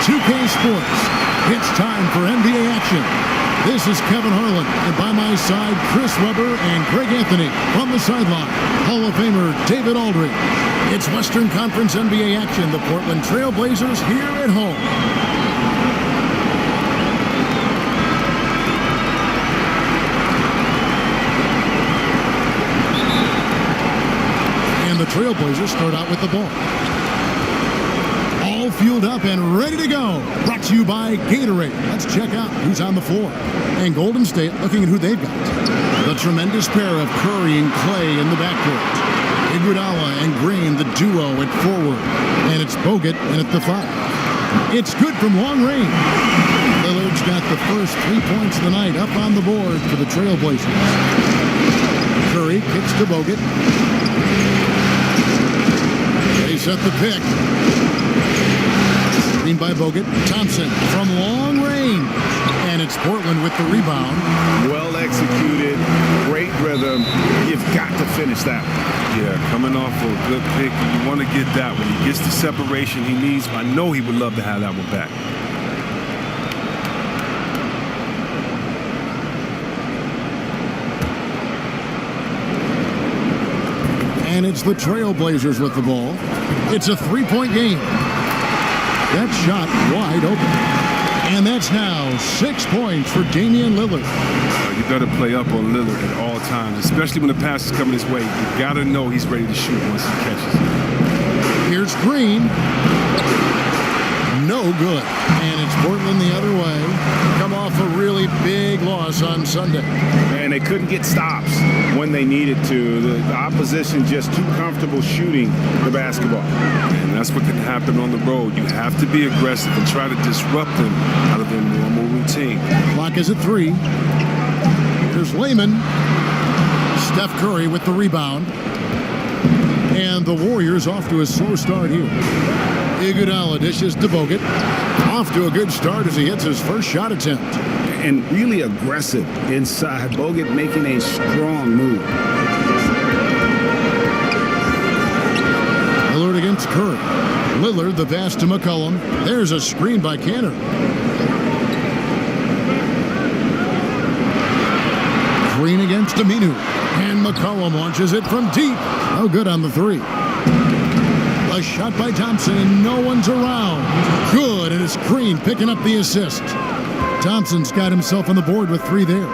2K Sports. It's time for NBA action. This is Kevin Harlan, and by my side, Chris Webber and Greg Anthony. From the sideline, Hall of Famer David Aldridge. It's Western Conference NBA action. The Portland Trail Blazers here at home. And the Trailblazers start out with the ball. All fueled up and ready to go. Brought to you by Gatorade. Let's check out who's on the floor. And Golden State looking at who they've got. The tremendous pair of Curry and Clay in the backcourt. Iguodala and Green, the duo at forward. And it's Bogut in at the 5. It's good from long range. Lillard's got the first 3 points of the night up on the board for the Trailblazers. Curry kicks to Bogut. They set the pick. Screen by Bogut. Thompson from long range. And it's Portland with the rebound. Well executed. Great rhythm. You've got to finish that one. Yeah, coming off of a good pick. You want to get that when he gets the separation he needs. I know he would love to have that one back. And it's the Trailblazers with the ball. It's a three-point game. That shot wide open. And that's now 6 points for Damian Lillard. You better play up on Lillard at all times, especially when the pass is coming his way. You got to know he's ready to shoot once he catches it. Here's Green. No good. And it's Portland the other way. Come off a really big loss on Sunday. And they couldn't get stops when they needed to. The opposition just too comfortable shooting the basketball. And that's what can happen on the road. You have to be aggressive and try to disrupt them out of their normal routine. Clock is at 3. Here's Layman. Steph Curry with the rebound. And the Warriors off to a slow start here. Iguodala dishes to Bogut. Off to a good start as he hits his first shot attempt. And really aggressive inside. Bogut making a strong move. Lillard against Curry. Lillard the pass to McCollum. There's a screen by Kanter. Green against Aminu. And McCollum launches it from deep. No good on the 3. A shot by Thompson, and no one's around. Good, and it's Green picking up the assist. Thompson's got himself on the board with 3 there.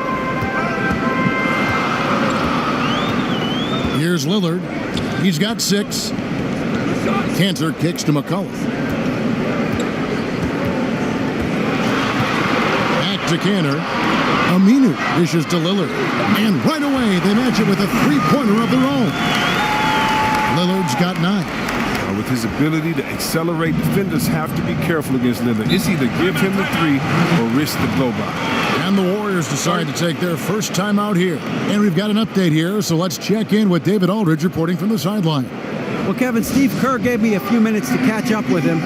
Here's Lillard. He's got 6. Kanter kicks to McCollum. Back to Kanter. Aminu dishes to Lillard. And right away, they match it with a three-pointer of their own. Lillard's got 9. With his ability to accelerate, defenders have to be careful against Lillard. It's either give him the 3 or risk the blow-by. And the Warriors decide to take their first time out here. And we've got an update here, so let's check in with David Aldridge reporting from the sideline. Well, Kevin, Steve Kerr gave me a few minutes to catch up with him.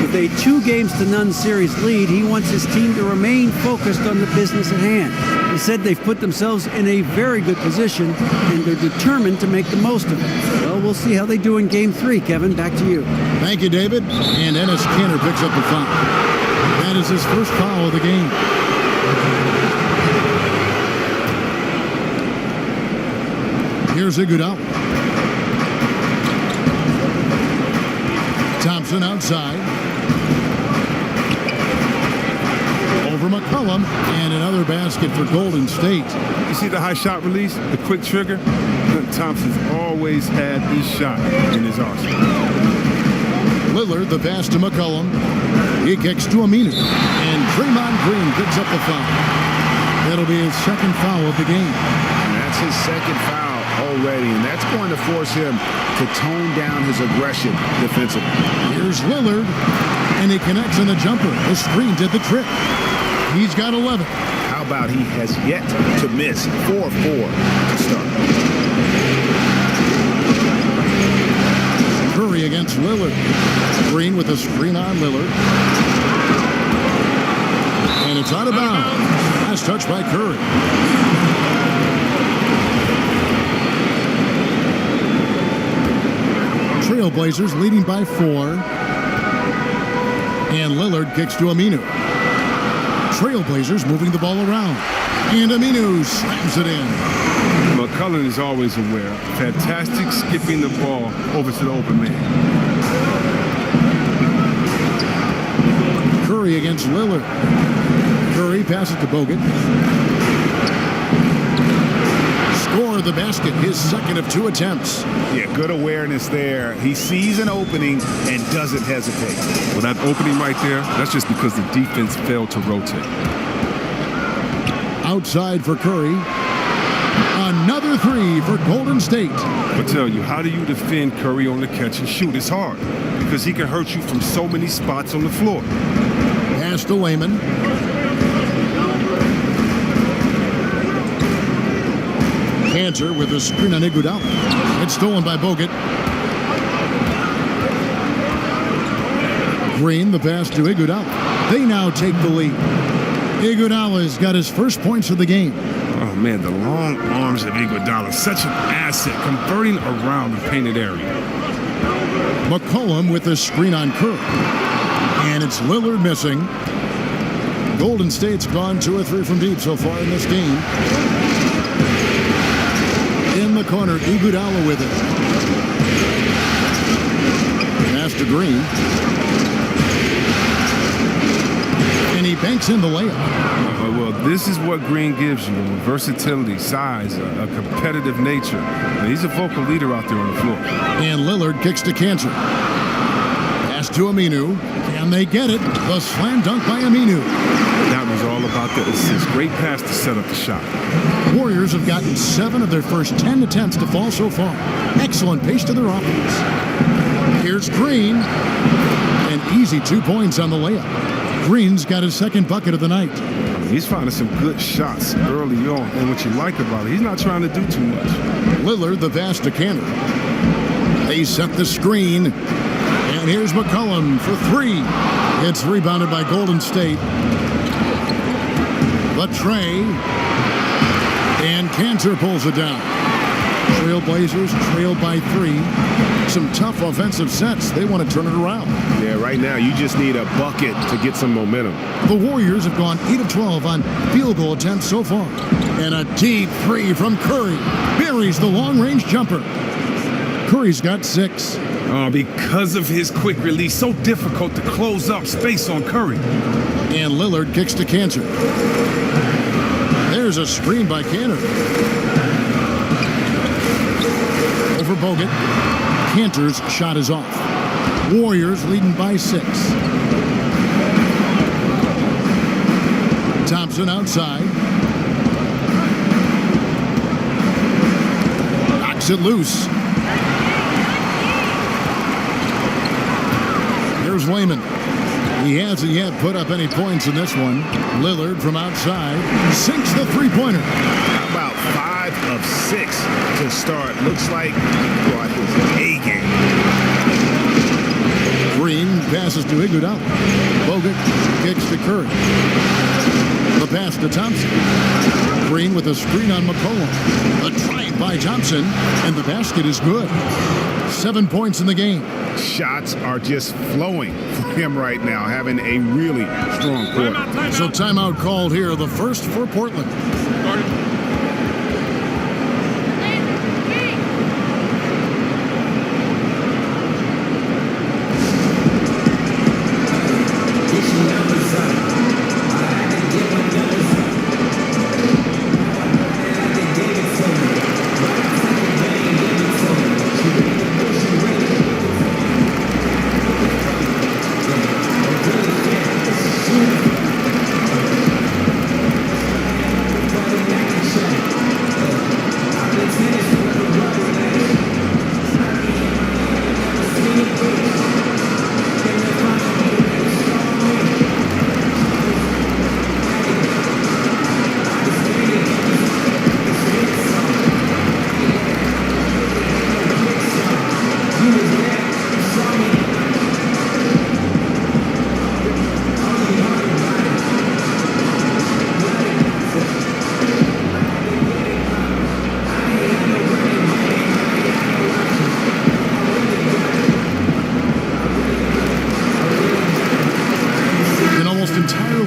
With a 2-0 series lead, he wants his team to remain focused on the business at hand. He said they've put themselves in a very good position, and they're determined to make the most of it. Well, we'll see how they do in Game 3. Kevin, back to you. Thank you, David. And Enes Kanter picks up the foul. That is his first foul of the game. Here's Iguodala. Thompson outside. Over McCollum, and another basket for Golden State. You see the high shot release, the quick trigger? Thompson's always had this shot in his arsenal. Lillard, the pass to McCollum. He kicks to Aminu. And Draymond Green picks up the foul. That'll be his second foul of the game. And that's his second foul already, and that's going to force him to tone down his aggression defensively. Here's Lillard, and he connects on the jumper. The screen did the trick. He's got 11. How about he has yet to miss 4-4 to start. Curry against Lillard. Green with a screen on Lillard. And it's out of bounds. Last touch by Curry. Trailblazers leading by 4. And Lillard kicks to Aminu. Trailblazers moving the ball around. And Aminu slams it in. McCollum is always aware. Fantastic skipping the ball over to the open man. Curry against Lillard. Curry passes to Bogut. Score the basket, his second of 2 attempts. Yeah, good awareness there. He sees an opening and doesn't hesitate. Well, that opening right there, that's just because the defense failed to rotate. Outside for Curry. Another 3 for Golden State. But tell you, how do you defend Curry on the catch and shoot? It's hard because he can hurt you from so many spots on the floor. Pass to Layman. Cantor with a screen on Iguodala. It's stolen by Bogut. Green, the pass to Iguodala. They now take the lead. Iguodala's got his first points of the game. Oh, man, the long arms of Iguodala, such an asset, converting around the painted area. McCollum with a screen on Curry. And it's Lillard missing. Golden State's gone 2 or 3 from deep so far in this game. In the corner, Iguodala with it. Pass to Green. And he banks in the layup. Well, this is what Green gives you. Versatility, size, a competitive nature. And he's a vocal leader out there on the floor. And Lillard kicks to Cantor. Pass to Aminu. Can they get it? The slam dunk by Aminu. That was all about the assist. Great pass to set up the shot. Warriors have gotten 7 of their first 10 attempts to fall so far. Excellent pace to their offense. Here's Green. An easy 2 points on the layup. Green's got his second bucket of the night. He's finding some good shots early on. And what you like about it, he's not trying to do too much. Lillard, the pass to Cantor. They set the screen. And here's McCollum for 3. It's rebounded by Golden State. The tray. And Cantor pulls it down. Trailblazers trailed by 3. Some tough offensive sets. They want to turn it around. Yeah, right now you just need a bucket to get some momentum. The Warriors have gone 8 of 12 on field goal attempts so far. And a deep 3 from Curry. Buries the long-range jumper. Curry's got 6. Because of his quick release, so difficult to close up space on Curry. And Lillard kicks to Cantor. There's a screen by Cantor. Over Bogut. Cantor's shot is off. Warriors leading by 6. Thompson outside. Knocks it loose. Here's Layman. He hasn't yet put up any points in this one. Lillard from outside sinks the 3-pointer. How about 5 of 6 to start? Looks like his A game. Green passes to Iguodala. Bogut kicks to Curry. The pass to Thompson. Green with a screen on McCollum. A drive by Thompson, and the basket is good. 7 points in the game. Shots are just flowing for him right now, having a really strong quarter. So timeout called here, the first for Portland.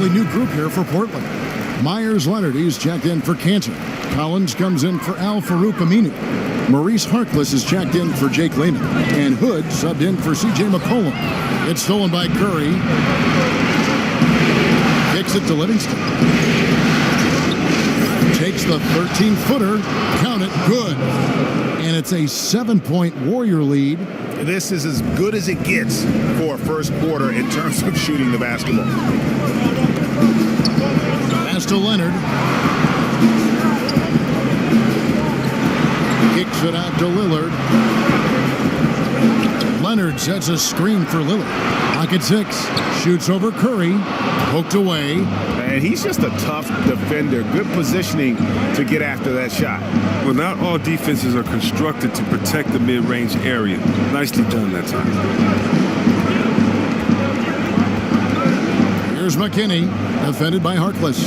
relatively new group here for Portland. Myers Leonard, he's checked in for Cantor. Collins comes in for Al Farouk Aminu. Maurice Harkless is checked in for Jake Lehman. And Hood subbed in for C.J. McCollum. It's stolen by Curry. Kicks it to Livingston. Takes the 13-footer. Count it. Good. And it's a 7-point Warrior lead. This is as good as it gets for a first quarter in terms of shooting the basketball. Pass to Leonard. Kicks it out to Lillard. Leonard sets a screen for Lillard. Pocket 6. Shoots over Curry. Poked away. And he's just a tough defender. Good positioning to get after that shot. Well, not all defenses are constructed to protect the mid-range area. Nicely done that time. Here's McKinney, defended by Harkless.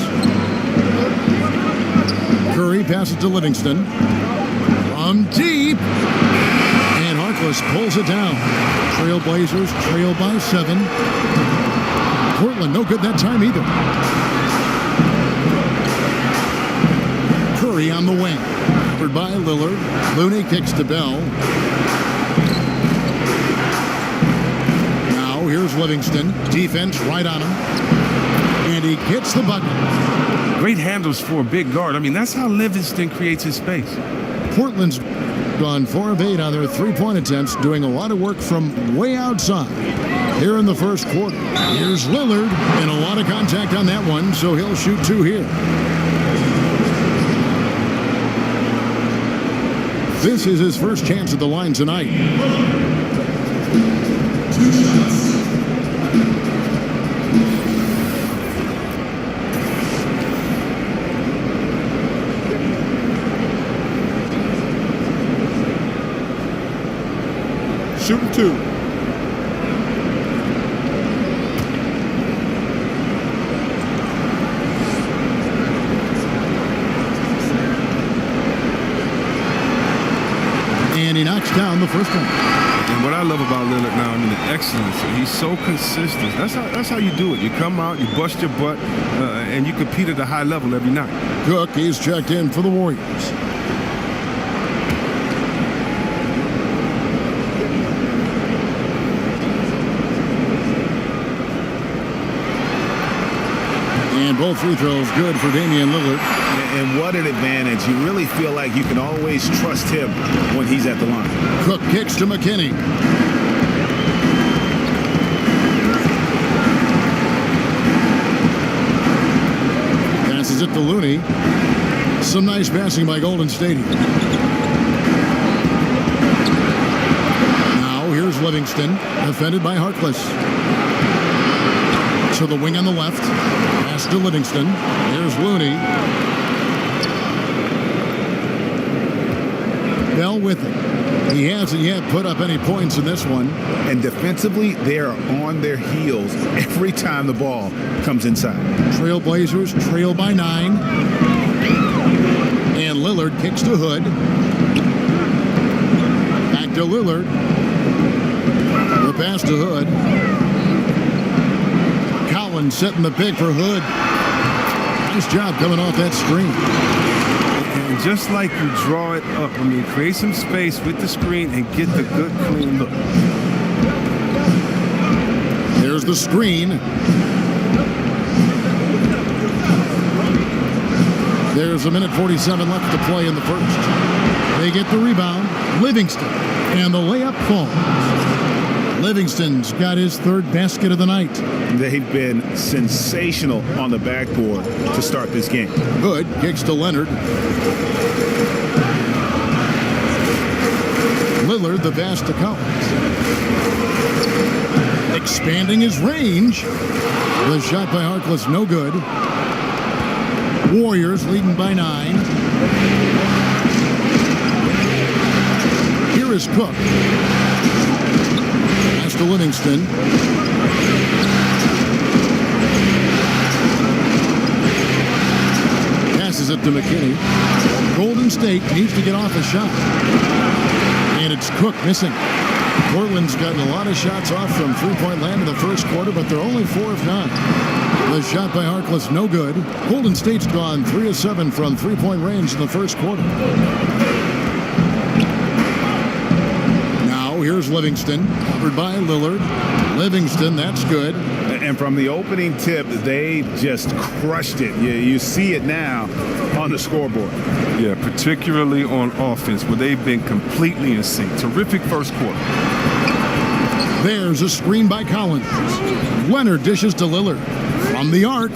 Curry passes to Livingston. From deep. And Harkless pulls it down. Trailblazers trail by 7. Portland no good that time either. Curry on the wing. Covered by Lillard. Looney kicks to Bell. Now here's Livingston. Defense right on him. And he gets the bucket. Great handles for a big guard. I mean, that's how Livingston creates his space. Portland's gone 4 of 8 on their three-point attempts, doing a lot of work from way outside here in the first quarter. Here's Lillard, and a lot of contact on that one, so he'll shoot 2 here. This is his first chance at the line tonight. 2 shots. Shooting 2. And he knocks down the first one. And what I love about Lillard now, I mean, the excellence. He's so consistent. That's how you do it. You come out, you bust your butt, and you compete at a high level every night. Cook, he's checked in for the Warriors. And both free throws good for Damian Lillard. And what an advantage. You really feel like you can always trust him when he's at the line. Cook kicks to McKinney. Passes it to Looney. Some nice passing by Golden State. Now here's Livingston, defended by Harkless. To the wing on the left. Pass to Livingston. Here's Looney. Bell with it. He hasn't yet put up any points in this one. And defensively, they are on their heels every time the ball comes inside. Trailblazers trail by 9. And Lillard kicks to Hood. Back to Lillard. The pass to Hood. Collins setting the pick for Hood. Nice job coming off that screen. And just like you draw it up, I mean, create some space with the screen and get the good, clean look. There's the screen. There's a minute 47 left to play in the first. They get the rebound. Livingston. And the layup falls. Livingston's got his 3rd basket of the night. They've been sensational on the backboard to start this game. Hood kicks to Leonard. Lillard the pass to Collins. Expanding his range. The shot by Harkless no good. Warriors leading by 9. Here is Cook. Pass to Livingston. Passes it to McKinney. Golden State needs to get off a shot. And it's Cook missing. Portland's gotten a lot of shots off from three-point land in the first quarter, but they're only 4 of 9. The shot by Harkless, no good. Golden State's gone 3 of 7 from three-point range in the first quarter. Now here's Livingston, covered by Lillard. Livingston, that's good. And from the opening tip, they just crushed it. You see it now on the scoreboard. Yeah, particularly on offense, where they've been completely in sync. Terrific first quarter. There's a screen by Collins. Leonard dishes to Lillard. From the arc.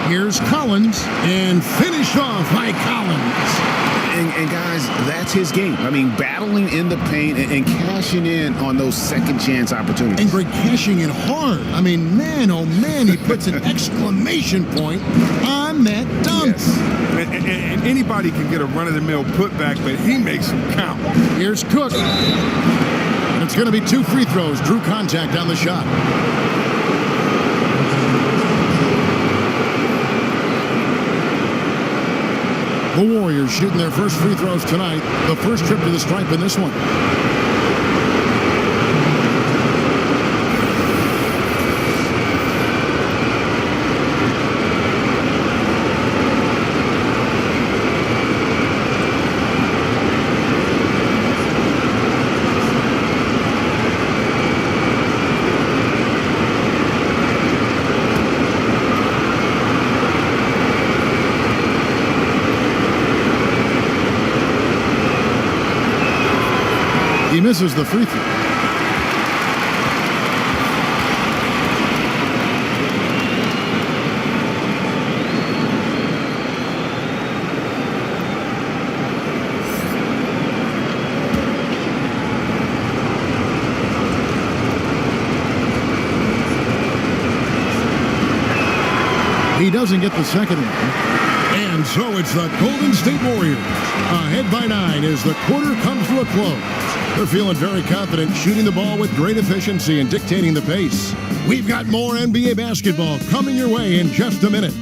Here's Collins, and finished off by Collins. And guys, that's his game. I mean, battling in the paint and cashing in on those second chance opportunities. And Greg cashing in hard. I mean, man, oh man, he puts an exclamation point on that dunk. Yes. And anybody can get a run-of-the-mill putback, but he makes them count. Here's Cook. And it's going to be 2 free throws. Drew contact on the shot. The Warriors shooting their first free throws tonight. The first trip to the stripe in this one. He misses the free throw. He doesn't get the second one. And so it's the Golden State Warriors ahead by 9 as the quarter comes to a close. They're feeling very confident, shooting the ball with great efficiency and dictating the pace. We've got more NBA basketball coming your way in just a minute.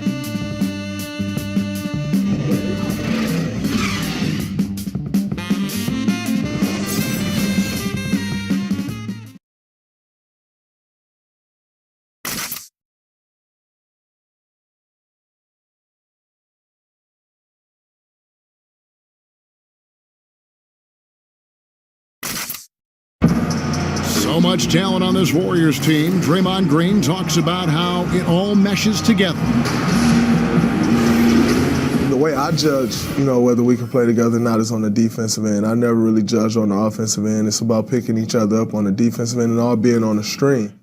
So much talent on this Warriors team. Draymond Green talks about how it all meshes together. The way I judge, whether we can play together or not is on the defensive end. I never really judge on the offensive end. It's about picking each other up on the defensive end and all being on the string.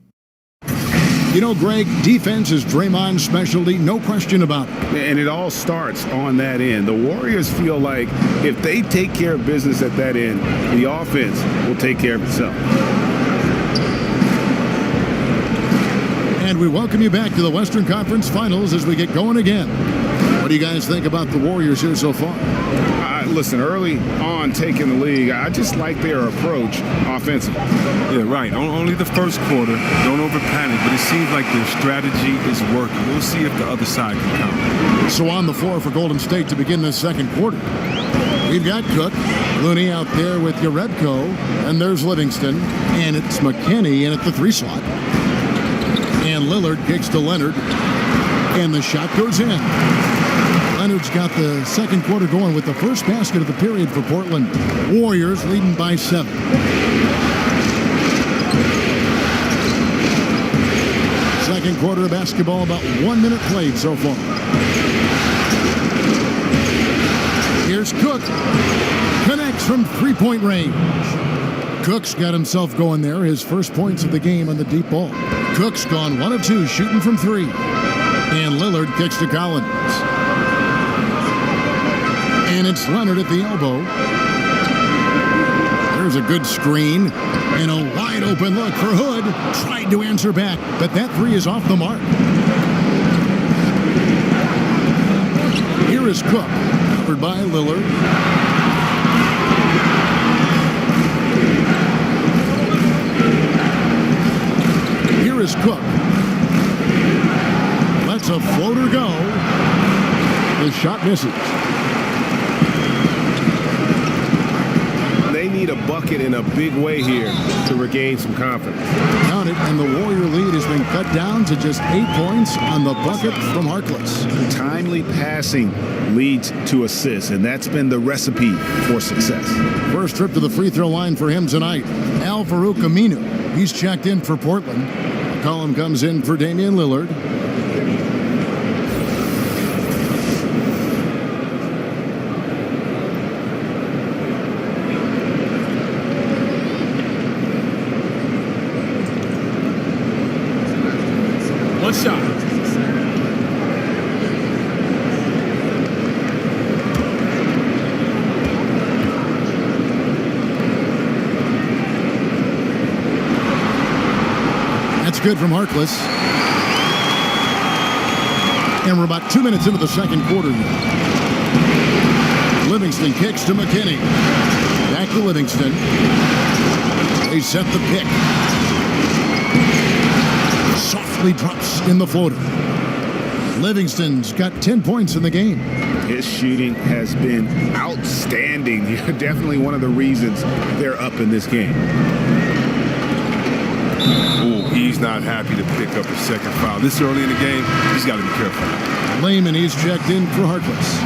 Greg, defense is Draymond's specialty, no question about it. And it all starts on that end. The Warriors feel like if they take care of business at that end, the offense will take care of itself. And we welcome you back to the Western Conference Finals as we get going again. What do you guys think about the Warriors here so far? Listen, early on taking the league, I just like their approach offensively. Yeah, right. Only the first quarter. Don't over-panic, but it seems like their strategy is working. We'll see if the other side can counter. So on the floor for Golden State to begin this second quarter. We've got Cook, Looney out there with Yarebko, and there's Livingston, and it's McKinney in at the 3 slot. And Lillard kicks to Leonard, and the shot goes in. Leonard's got the second quarter going with the first basket of the period for Portland. Warriors leading by 7. Second quarter of basketball, about 1 minute played so far. Here's Cook. Connects from three-point range. Cook's got himself going there. His first points of the game on the deep ball. Cook's gone 1 of 2 shooting from 3. And Lillard kicks to Collins. And it's Leonard at the elbow. There's a good screen. And a wide open look for Hood. Tried to answer back, but that 3 is off the mark. Here is Cook. Covered by Lillard. Here is Cook. Lets a floater go. The shot misses. They need a bucket in a big way here to regain some confidence. Count it, and the Warrior lead has been cut down to just 8 points on the bucket from Harkless. Timely passing leads to assists, and that's been the recipe for success. First trip to the free throw line for him tonight. Al-Farouq Aminu. He's checked in for Portland. McCollum comes in for Damian Lillard. One shot. That's good from Harkless. And we're about 2 minutes into the second quarter now. Livingston kicks to McKinney. Back to Livingston. They set the pick. Softly drops in the floater. Livingston's got 10 points in the game. His shooting has been outstanding. Definitely one of the reasons they're up in this game. Oh, he's not happy to pick up a second foul. This early in the game, he's got to be careful. Layman, he's checked in for Harkless.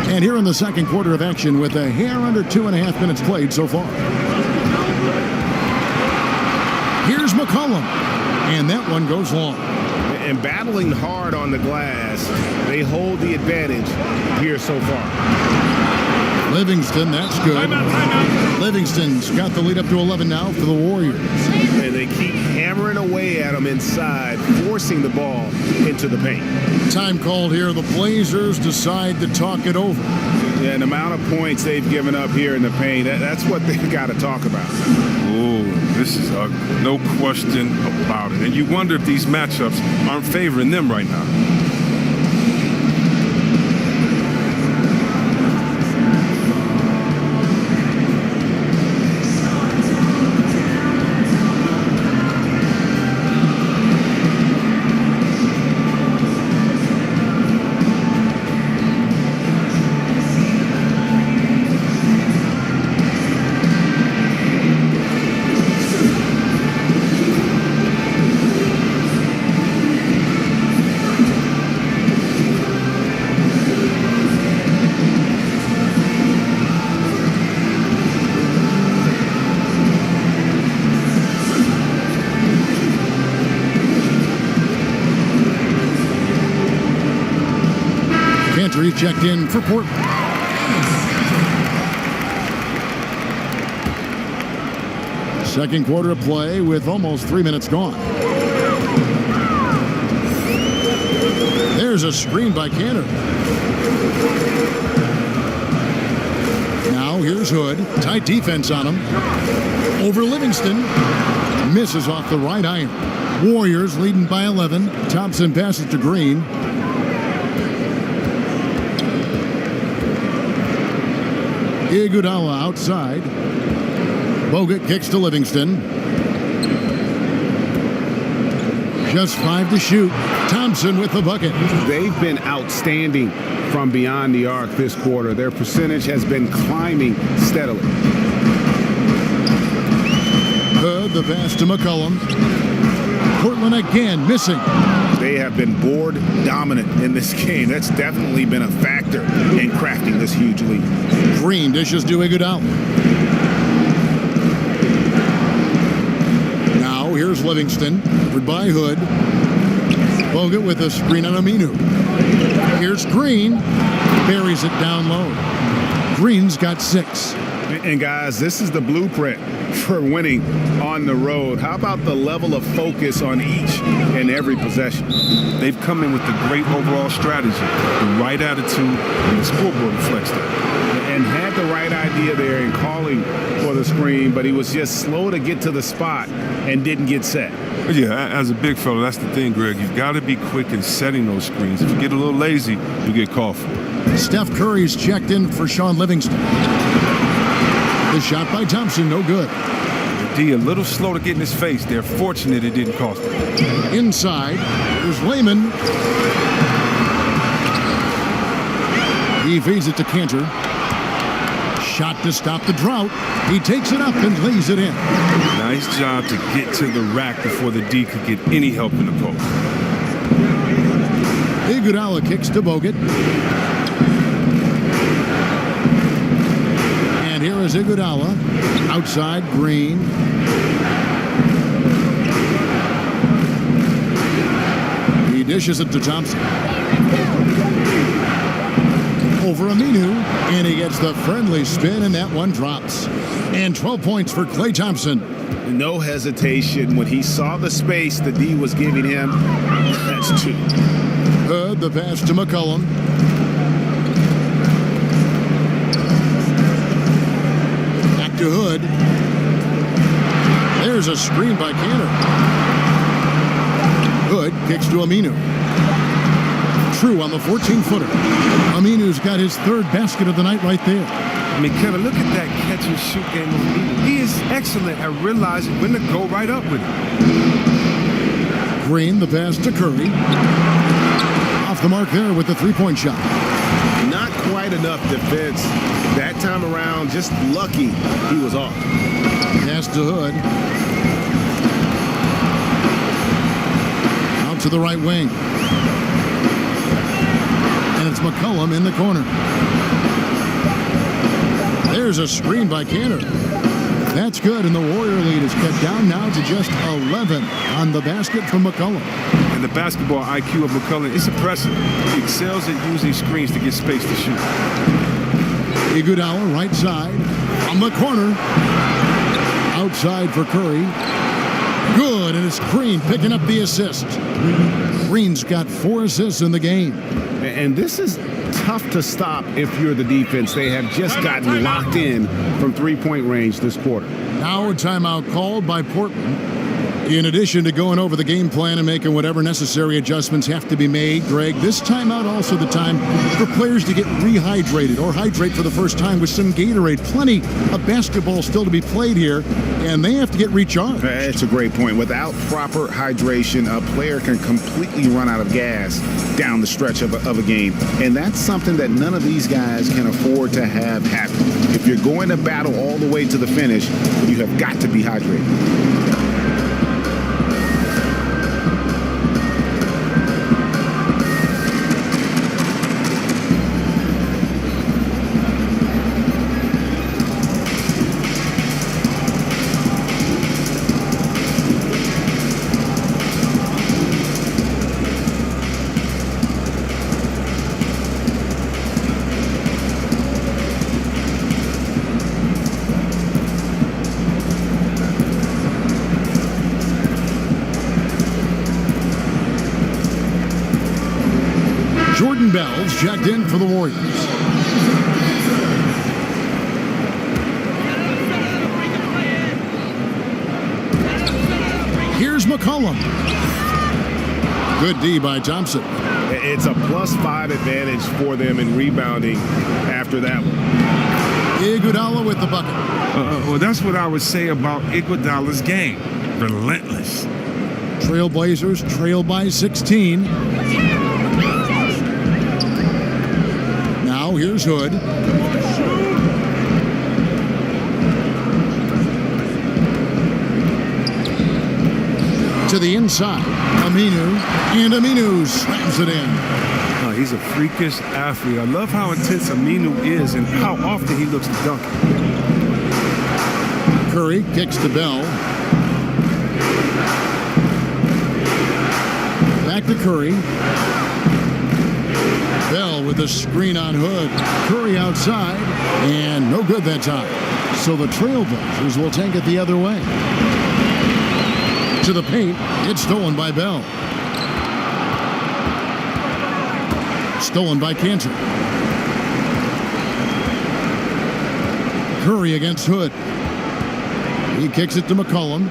And here in the second quarter of action with a hair under 2.5 minutes played so far. Here's McCollum. And that one goes long. And battling hard on the glass, they hold the advantage here so far. Livingston, that's good. Livingston's got the lead up to 11 now for the Warriors. And they keep hammering away at them inside, forcing the ball into the paint. Time called here. The Blazers decide to talk it over. Yeah, and the amount of points they've given up here in the paint, that's what they've got to talk about. Oh, this is ugly. No question about it. And you wonder if these matchups aren't favoring them right now. Cantor checked in for Portland. Second quarter of play with almost 3 minutes gone. There's a screen by Cantor. Now here's Hood. Tight defense on him. Over Livingston. Misses off the right iron. Warriors leading by 11. Thompson passes to Green. Iguodala outside. Bogut kicks to Livingston. Just 5 to shoot. Thompson with the bucket. They've been outstanding from beyond the arc this quarter. Their percentage has been climbing steadily. Hood, the pass to McCollum. Portland again missing. They have been board dominant in this game. That's definitely been a factor in crafting this huge lead. Green dishes to Iguodala. Now here's Livingston. Covered by Hood. Bogut with a screen on Aminu. Here's Green. Buries it down low. Green's got 6. And guys, this is the blueprint for winning on the road. How about the level of focus on each and every possession? They've come in with the great overall strategy, the right attitude, and the scoreboard reflects that. And had the right idea there in calling for the screen, but he was just slow to get to the spot and didn't get set. Yeah, as a big fella, that's the thing, Greg. You've got to be quick in setting those screens. If you get a little lazy, you get called for. Steph Curry's checked in for Sean Livingston. The shot by Thompson, no good. D a little slow to get in his face. They're fortunate it didn't cost him. Inside, there's Lehman. He feeds it to Cantor. Shot to stop the drought. He takes it up and lays it in. Nice job to get to the rack before the D could get any help in the post. Iguodala kicks to Bogut. And here is Iguodala. Outside, Green. He dishes it to Thompson. Over Aminu, and he gets the friendly spin, and that one drops. And 12 points for Klay Thompson. No hesitation. When he saw the space the D was giving him, that's 2. Hood, the pass to McCollum. Back to Hood. There's a screen by Cantor. Hood kicks to Aminu. True on the 14-footer. Aminu's got his 3rd basket of the night right there. I mean, Kevin, look at that catch and shoot game of Aminu. He is excellent at realizing when to go right up with it. Green, the pass to Curry. Off the mark there with the 3-point shot. Not quite enough defense that time around. Just lucky he was off. Pass to Hood. Out to the right wing. And it's McCollum in the corner. There's a screen by Cantor. That's good, and the Warrior lead is cut down now to just 11 on the basket from McCollum. And the basketball IQ of McCollum is impressive. He excels at using screens to get space to shoot. Iguodala right side on the corner. Outside for Curry. Good, and it's Green picking up the assist. Green's got 4 assists in the game. And this is tough to stop if you're the defense. They have just gotten locked in from 3-point range this quarter. Now a timeout called by Portland. In addition to going over the game plan and making whatever necessary adjustments have to be made, Greg, this timeout also the time for players to get rehydrated or hydrate for the first time with some Gatorade. Plenty of basketball still to be played here, and they have to get recharged. That's a great point. Without proper hydration, a player can completely run out of gas down the stretch of a game. And that's something that none of these guys can afford to have happen. If you're going to battle all the way to the finish, you have got to be hydrated. Jordan Bell's checked in for the Warriors. Here's McCollum. Good D by Thompson. It's a +5 advantage for them in rebounding after that one. Iguodala with the bucket. Well, that's what I would say about Iguodala's game. Relentless. Trailblazers trail by 16. Now here's Hood. To the inside. Aminu. And Aminu slams it in. He's a freakish athlete. I love how intense Aminu is and how often he looks to dunk. Curry kicks to Bell. Back to Curry. Bell with a screen on Hood. Curry outside, and no good that time. So the Trailblazers will take it the other way. To the paint, it's stolen by Bell. Stolen by Cantor. Curry against Hood. He kicks it to McCollum.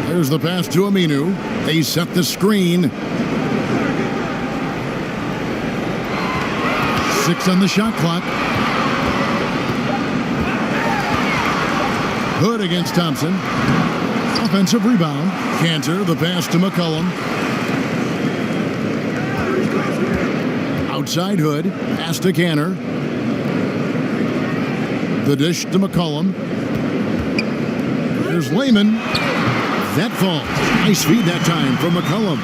There's the pass to Aminu. They set the screen. 6 on the shot clock. Hood against Thompson. Offensive rebound. Cantor, the pass to McCollum. Outside Hood. Pass to Cantor. The dish to McCollum. There's Lehman. That falls. Nice feed that time from McCollum.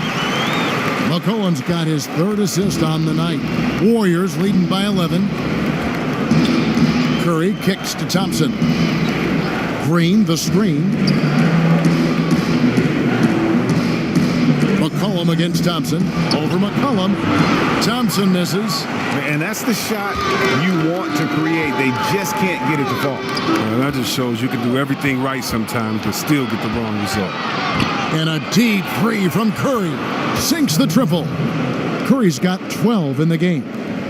McCollum's got his 3rd assist on the night. Warriors leading by 11. Curry kicks to Thompson. Green, the screen. McCollum against Thompson. Over McCollum. Thompson misses. And that's the shot you want to create. They just can't get it to fall. That just shows you can do everything right sometimes but still get the wrong result. And a deep three from Curry. Sinks the triple. Curry's got 12 in the game.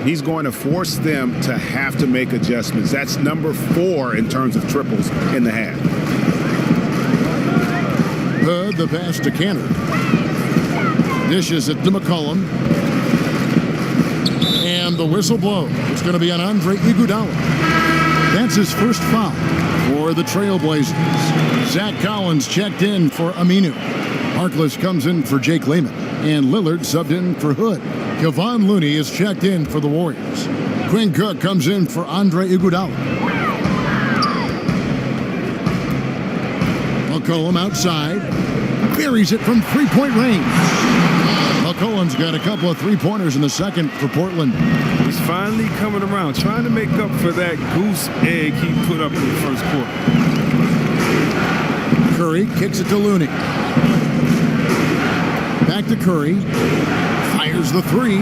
He's going to force them to have to make adjustments. That's number 4 in terms of triples in the half. Hood, the pass to Cantor. Dishes it to McCollum. And the whistle blows. It's going to be on Andre Iguodala. That's his first foul for the Trailblazers. Zach Collins checked in for Aminu. Harkless comes in for Jake Lehman. And Lillard subbed in for Hood. Kevon Looney is checked in for the Warriors. Quinn Cook comes in for Andre Iguodala. McCollum outside. Buries it from three-point range. McCollum's got a couple of three-pointers in the second for Portland. He's finally coming around, trying to make up for that goose egg he put up in the first quarter. Curry kicks it to Looney. Back to Curry. Fires the three.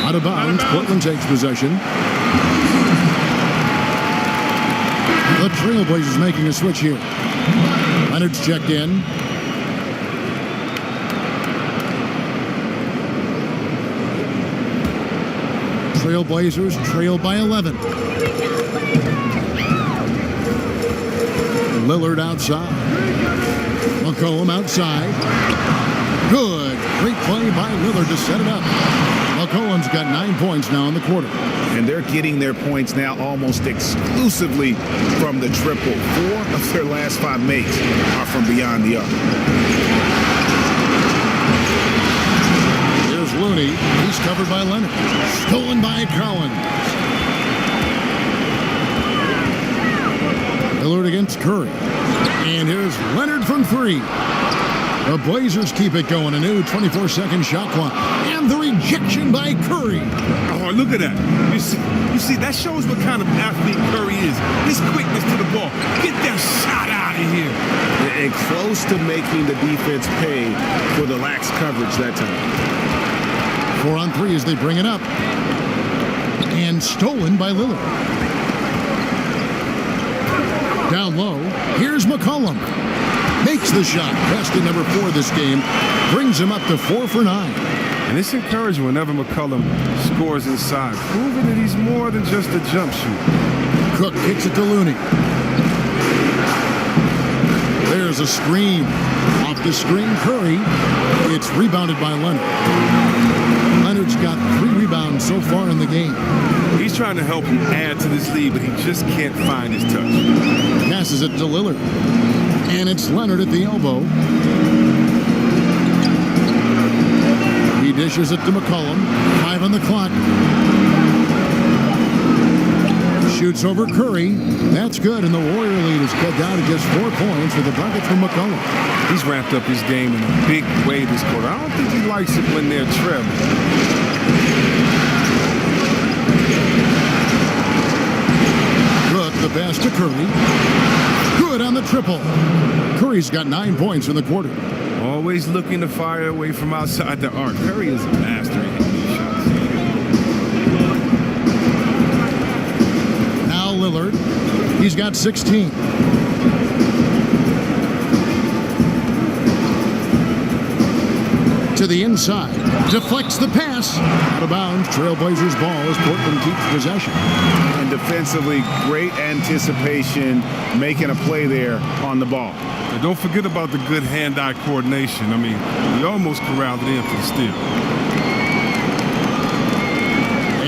Out of bounds. Portland takes possession. The Trailblazers making a switch here. Leonard's checked in. Trailblazers trail by 11. Lillard outside. McCollum outside. Good. Great play by Lillard to set it up. McCollum's got 9 points now in the quarter. And they're getting their points now almost exclusively from the triple. 4 of their last 5 makes are from beyond the arc. Here's Looney. He's covered by Leonard. Stolen by Collins. Lillard against Curry. And here's Leonard from 3. The Blazers keep it going. A new 24-second shot clock. And the rejection by Curry. Oh, look at that. You see, that shows what kind of athlete Curry is. His quickness to the ball. Get that shot out of here. And close to making the defense pay for the lax coverage that time. 4 on 3 as they bring it up. And stolen by Lillard. Down low. Here's McCollum. Makes the shot. Basket number 4 this game. Brings him up to 4 for 9. And it's encouraging whenever McCollum scores inside, proving that he's more than just a jump shooter. Cook kicks it to Looney. There's a screen. Off the screen, Curry. It's rebounded by Leonard. Leonard's got 3 rebounds so far in the game. He's trying to help him add to this lead, but he just can't find his touch. Passes it to Lillard. And it's Leonard at the elbow. He dishes it to McCollum. 5 on the clock. Shoots over Curry. That's good, and the Warrior lead is cut down to just 4 points with a bucket from McCollum. He's ramped up his game in a big way this quarter. I don't think he likes it when they're trailing. Cook, the pass to Curry. Good on the triple. Curry's got 9 points in the quarter. Always looking to fire away from outside the arc. Curry is a master at hitting these shots. Now Lillard. He's got 16. To the inside. Deflects the pass. Out of bounds. Trailblazers ball as Portland keeps possession. And defensively, great anticipation, making a play there on the ball. And don't forget about the good hand-eye coordination. I mean, we almost corralled it in for the steal.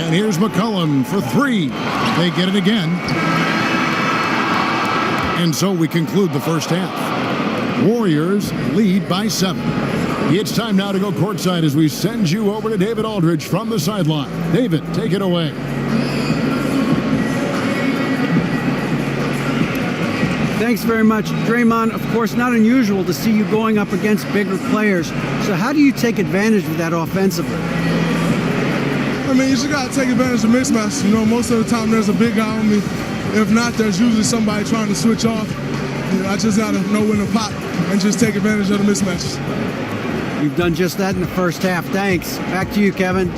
And here's McCollum for 3. They get it again. And so we conclude the first half. Warriors lead by 7. It's time now to go courtside as we send you over to David Aldridge from the sideline. David, take it away. Thanks very much, Draymond. Of course, not unusual to see you going up against bigger players. So how do you take advantage of that offensively? I mean, you just got to take advantage of mismatch. You know, most of the time there's a big guy on me. If not, there's usually somebody trying to switch off. You know, I just got to know when to pop and just take advantage of the mismatches. You've done just that in the first half. Thanks. Back to you, Kevin.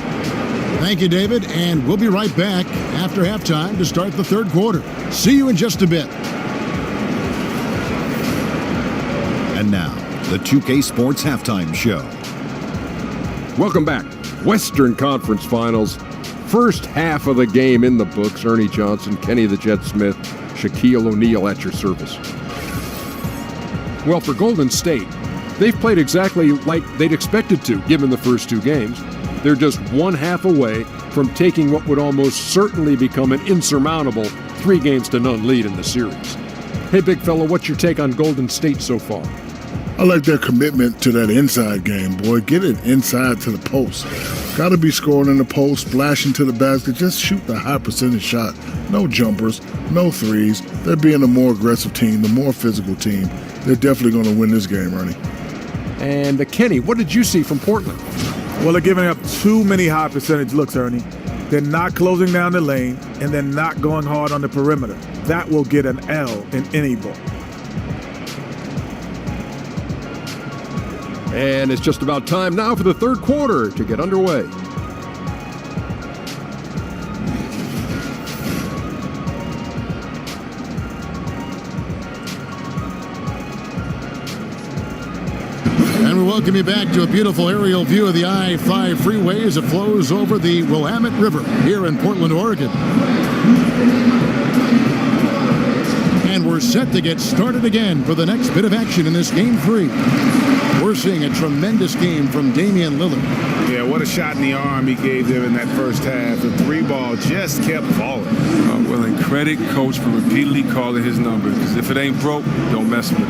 Thank you, David. And we'll be right back after halftime to start the third quarter. See you in just a bit. And now, the 2K Sports Halftime Show. Welcome back. Western Conference Finals. First half of the game in the books. Ernie Johnson, Kenny the Jet Smith, Shaquille O'Neal at your service. Well, for Golden State, they've played exactly like they'd expected to, given the first 2 games. They're just one half away from taking what would almost certainly become an insurmountable 3-0 lead in the series. Hey, big fella, what's your take on Golden State so far? I like their commitment to that inside game, boy. Get it inside to the post. Got to be scoring in the post, splashing to the basket. Just shoot the high percentage shot. No jumpers, no threes. They're being a more aggressive team, the more physical team. They're definitely going to win this game, Ernie. And Kenny, what did you see from Portland? Well, they're giving up too many high percentage looks, Ernie. They're not closing down the lane, and they're not going hard on the perimeter. That will get an L in any book. And it's just about time now for the third quarter to get underway. And we welcome you back to a beautiful aerial view of the I-5 freeway as it flows over the Willamette River here in Portland, Oregon. And we're set to get started again for the next bit of action in this Game 3. We're seeing a tremendous game from Damian Lillard. Yeah, what a shot in the arm he gave them in that first half. The 3-ball just kept falling. Well, and credit coach for repeatedly calling his number, because if it ain't broke, don't mess with it.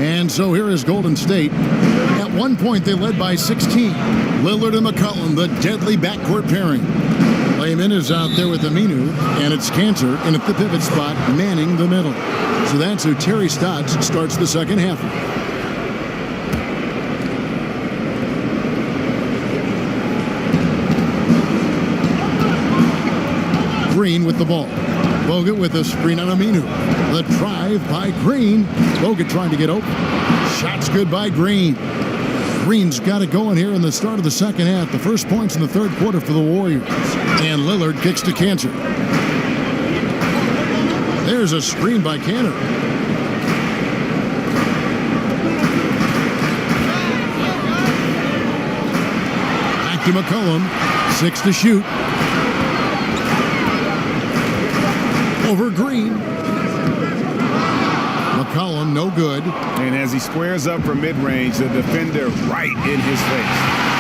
And so here is Golden State. At one point, they led by 16. Lillard and McCollum, the deadly backcourt pairing. Layman is out there with Aminu, and it's Cantor in at the pivot spot, manning the middle. So that's who Terry Stotts starts the second half. Green with the ball. Bogut with a screen on Aminu. The drive by Green. Bogut trying to get open. Shots good by Green. Green's got it going here in the start of the second half. The first points in the third quarter for the Warriors. And Lillard kicks to Cantor. There's a screen by Cantor. Back to McCollum. 6 to shoot. Over Green. McCollum, no good. And as he squares up for mid-range, the defender right in his face.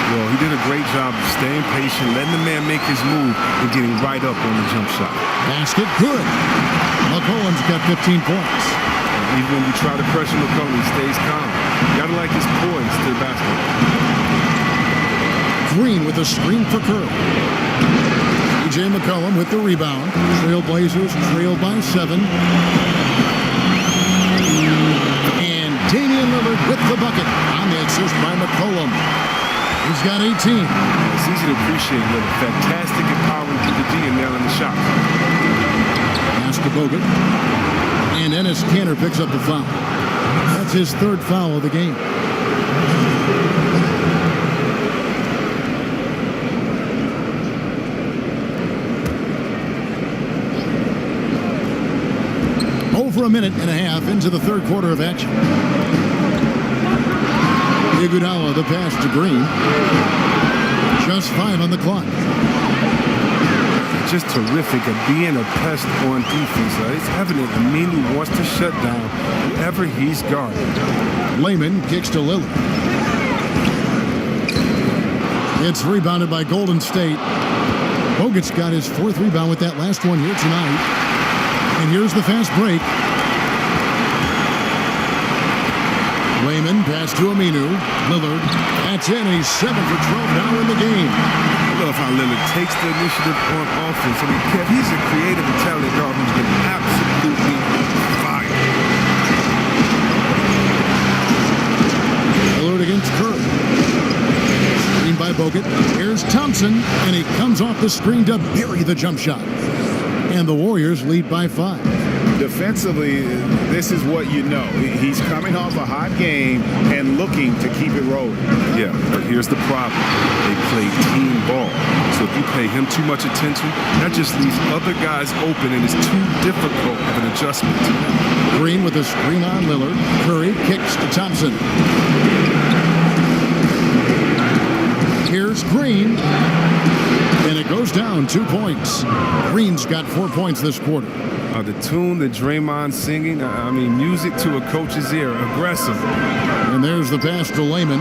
Well, he did a great job of staying patient, letting the man make his move, and getting right up on the jump shot. Basket, good. McCollum's got 15 points. Even when you try to pressure McCollum, he stays calm. You gotta like his poise to the basket. Green with a screen for Curry. E.J. McCollum with the rebound. Trailblazers trail by 7. And Damian Lillard with the bucket on the assist by McCollum. He's got 18. It's easy to appreciate Lillard. Fantastic empowering to the D and nailing the shot. Pass to Bogut. And Enes Kanter picks up the foul. That's his third foul of the game. Over a minute and a half into the third quarter of action. Iguodala the pass to Green. Just 5 on the clock. Just terrific at being a pest on defense. It's evident Aminu wants to shut down whoever he's guarding. Layman kicks to Lillard. It's rebounded by Golden State. Bogut's got his 4th rebound with that last one here tonight. And here's the fast break. Layman pass to Aminu. Lillard, that's in, and he's 7 for 12 now in the game. I love how Lillard takes the initiative on offense. I mean, Kev, he's a creative and talented guard who's been absolutely fire. Lillard against Curry. Screen by Bogut. Here's Thompson, and he comes off the screen to bury the jump shot. And the Warriors lead by 5. Defensively, this is what you know. He's coming off a hot game and looking to keep it rolling. Yeah, but here's the problem. They play team ball. So if you pay him too much attention, that just leaves other guys open, and it's too difficult of an adjustment. Green with a screen on Lillard. Curry kicks to Thompson. Here's Green. And it goes down 2 points. Green's got 4 points this quarter. The tune that Draymond's singing, I mean, music to a coach's ear, aggressive. And there's the pass to Layman.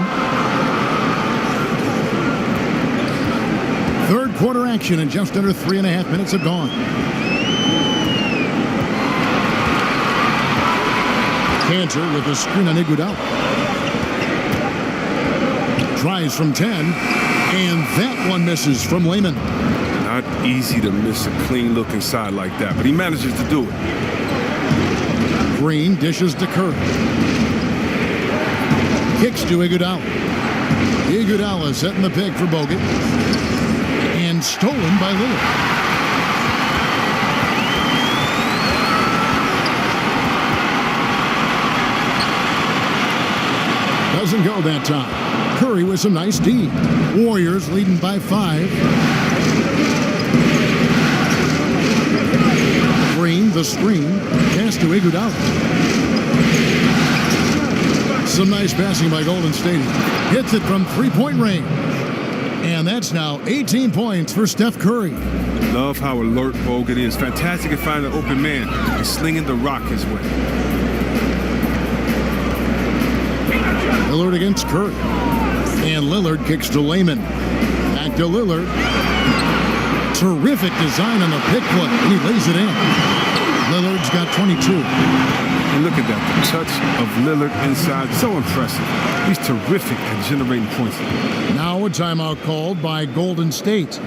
3rd quarter action, and just under 3.5 minutes have gone. Cantor with the screen on Iguodala. Tries from 10, and that one misses from Layman. Not easy to miss a clean look inside like that, but he manages to do it. Green dishes to Curry. Kicks to Iguodala. Iguodala setting the pick for Bogut. And stolen by Lillard. Doesn't go that time. Curry with some nice D. Warriors leading by 5. Green, the screen, pass to Iguodala. Some nice passing by Golden State. Hits it from 3-point range. And that's now 18 points for Steph Curry. Love how alert Bogut is. Fantastic at finding an open man and slinging the rock his way. Lillard against Curry. And Lillard kicks to Layman. Back to Lillard. Terrific design on the pick play. And he lays it in. Lillard's got 22. And look at that. The touch of Lillard inside. So impressive. He's terrific at generating points. Now a timeout called by Golden State.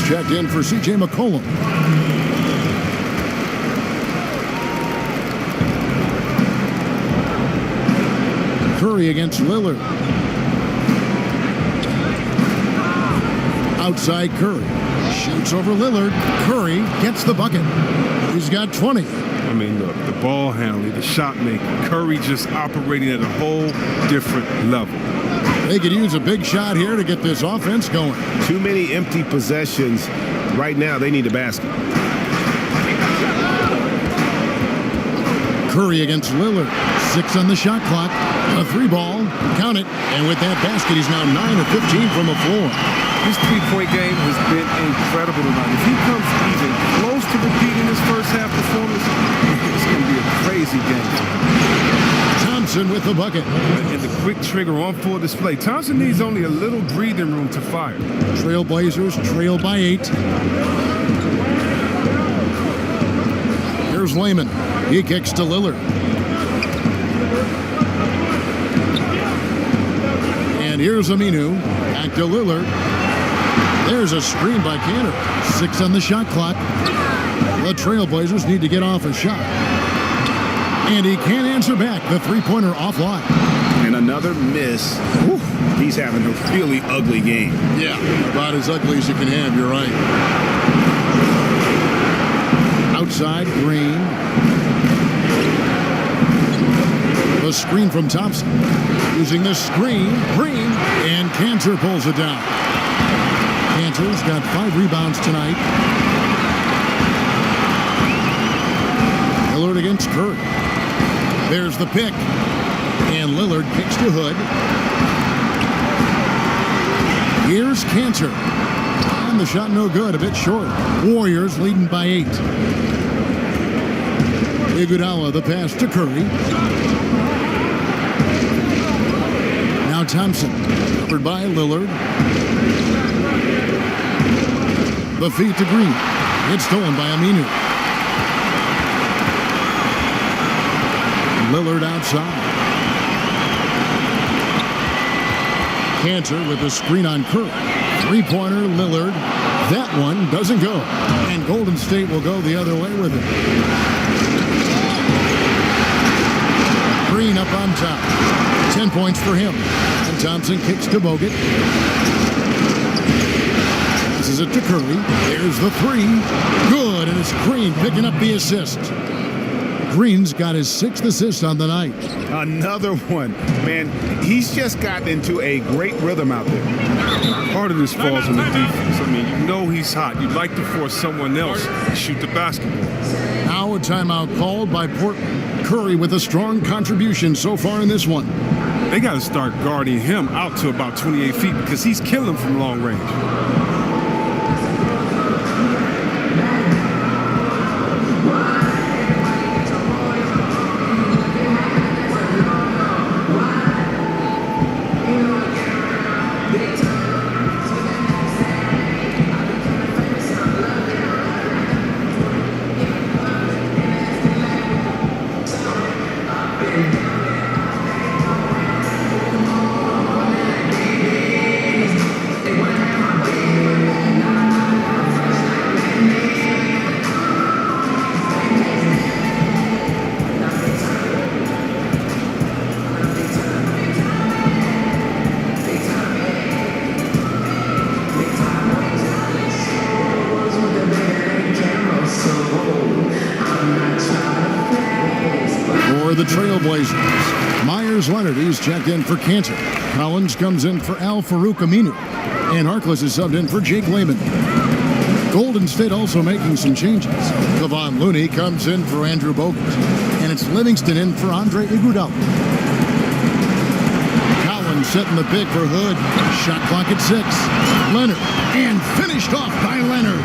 Checked in for C.J. McCollum. Curry against Lillard. Outside Curry. Shoots over Lillard. Curry gets the bucket. He's got 20. I mean, look, the ball handling, the shot making. Curry just operating at a whole different level. They could use a big shot here to get this offense going. Too many empty possessions. Right now, they need a basket. Curry against Lillard. 6 on the shot clock. A 3-ball. Count it. And with that basket, he's now 9 of 15 from the floor. His three-point game has been incredible tonight. If he comes even close to repeating his first half performance, it's going to be a crazy game. Thompson with the bucket. And the quick trigger on full display. Thompson needs only a little breathing room to fire. Trailblazers trail by 8. Here's Layman. He kicks to Lillard. here's Aminu. Back to Lillard. There's a screen by Cantor. 6 on the shot clock. The Trailblazers need to get off a shot. And he can't answer back. The three-pointer offline. And another miss. Whew. He's having a really ugly game. Yeah, about as ugly as you can have. You're right. Outside, Green. The screen from Thompson. Using the screen, Green, and Cantor pulls it down. Cantor's got 5 rebounds tonight. Lillard against Curry. There's the pick. And Lillard kicks to Hood. Here's Cantor. And the shot no good, a bit short. Warriors leading by 8. Iguodala the pass to Curry. Now Thompson, covered by Lillard. The feed to Green. It's stolen by Aminu. Lillard outside. Cantor with the screen on Curry. Three-pointer, Lillard. That one doesn't go. And Golden State will go the other way with it. Green up on top. 10 points for him. And Thompson kicks to Bogut. This is it to Curry. There's the 3. Good, and it's Green picking up the assist. Green's got his 6th assist on the night. Another one. Man, he's just gotten into a great rhythm out there. Part of this falls on the defense. I mean, you know he's hot. You'd like to force someone else to shoot the basketball. Now a timeout called by Portland. Curry with a strong contribution so far in this one. They got to start guarding him out to about 28 feet because he's killing from long range. The Trailblazers. Myers Leonard, he's checked in for Cantor. Collins comes in for Al-Farouq Aminu. And Harkless is subbed in for Jake Layman. Golden State also making some changes. Kevon Looney comes in for Andrew Bogut. And it's Livingston in for Andre Iguodala. Collins setting the pick for Hood. Shot clock at 6. Leonard. And finished off by Leonard.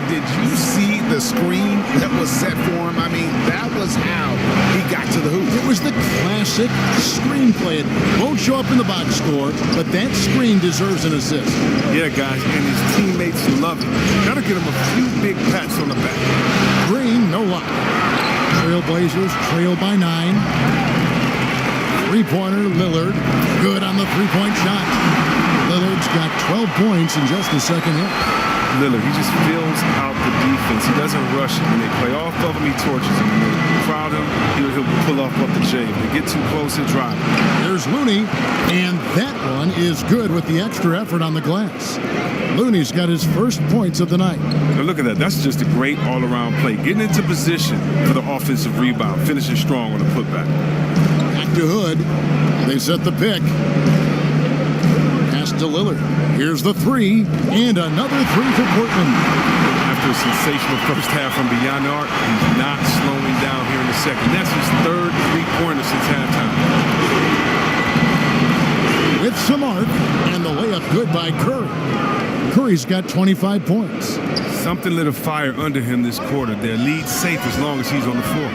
Did you see the screen that was set for him? I mean, that was how he got to the hoop. It was the classic screenplay. It won't show up in the box score, but that screen deserves an assist. Yeah, guys, and his teammates love it. Got to get him a few big pats on the back. Green, no luck. Trailblazers trail by 9. Three-pointer, Lillard. Good on the three-point shot. Lillard's got 12 points in just the second hit. Lillard, he just fills out the defense. He doesn't rush it. When they play off of him, he torches them. When they crowd him, he'll pull off the J. If they get too close, he'll drive. There's Looney, and that one is good with the extra effort on the glass. Looney's got his first points of the night. Now look at that. That's just a great all-around play. Getting into position for the offensive rebound, finishing strong on the putback. Back to Hood. They set the pick. Pass to Lillard. Here's the 3, and another 3 for Portland. After a sensational first half from beyond the arc, he's not slowing down here in the second. That's his 3rd three-pointer since halftime. With some arc, and the layup good by Curry. Curry's got 25 points. Something lit a fire under him this quarter. Their lead's safe as long as he's on the floor.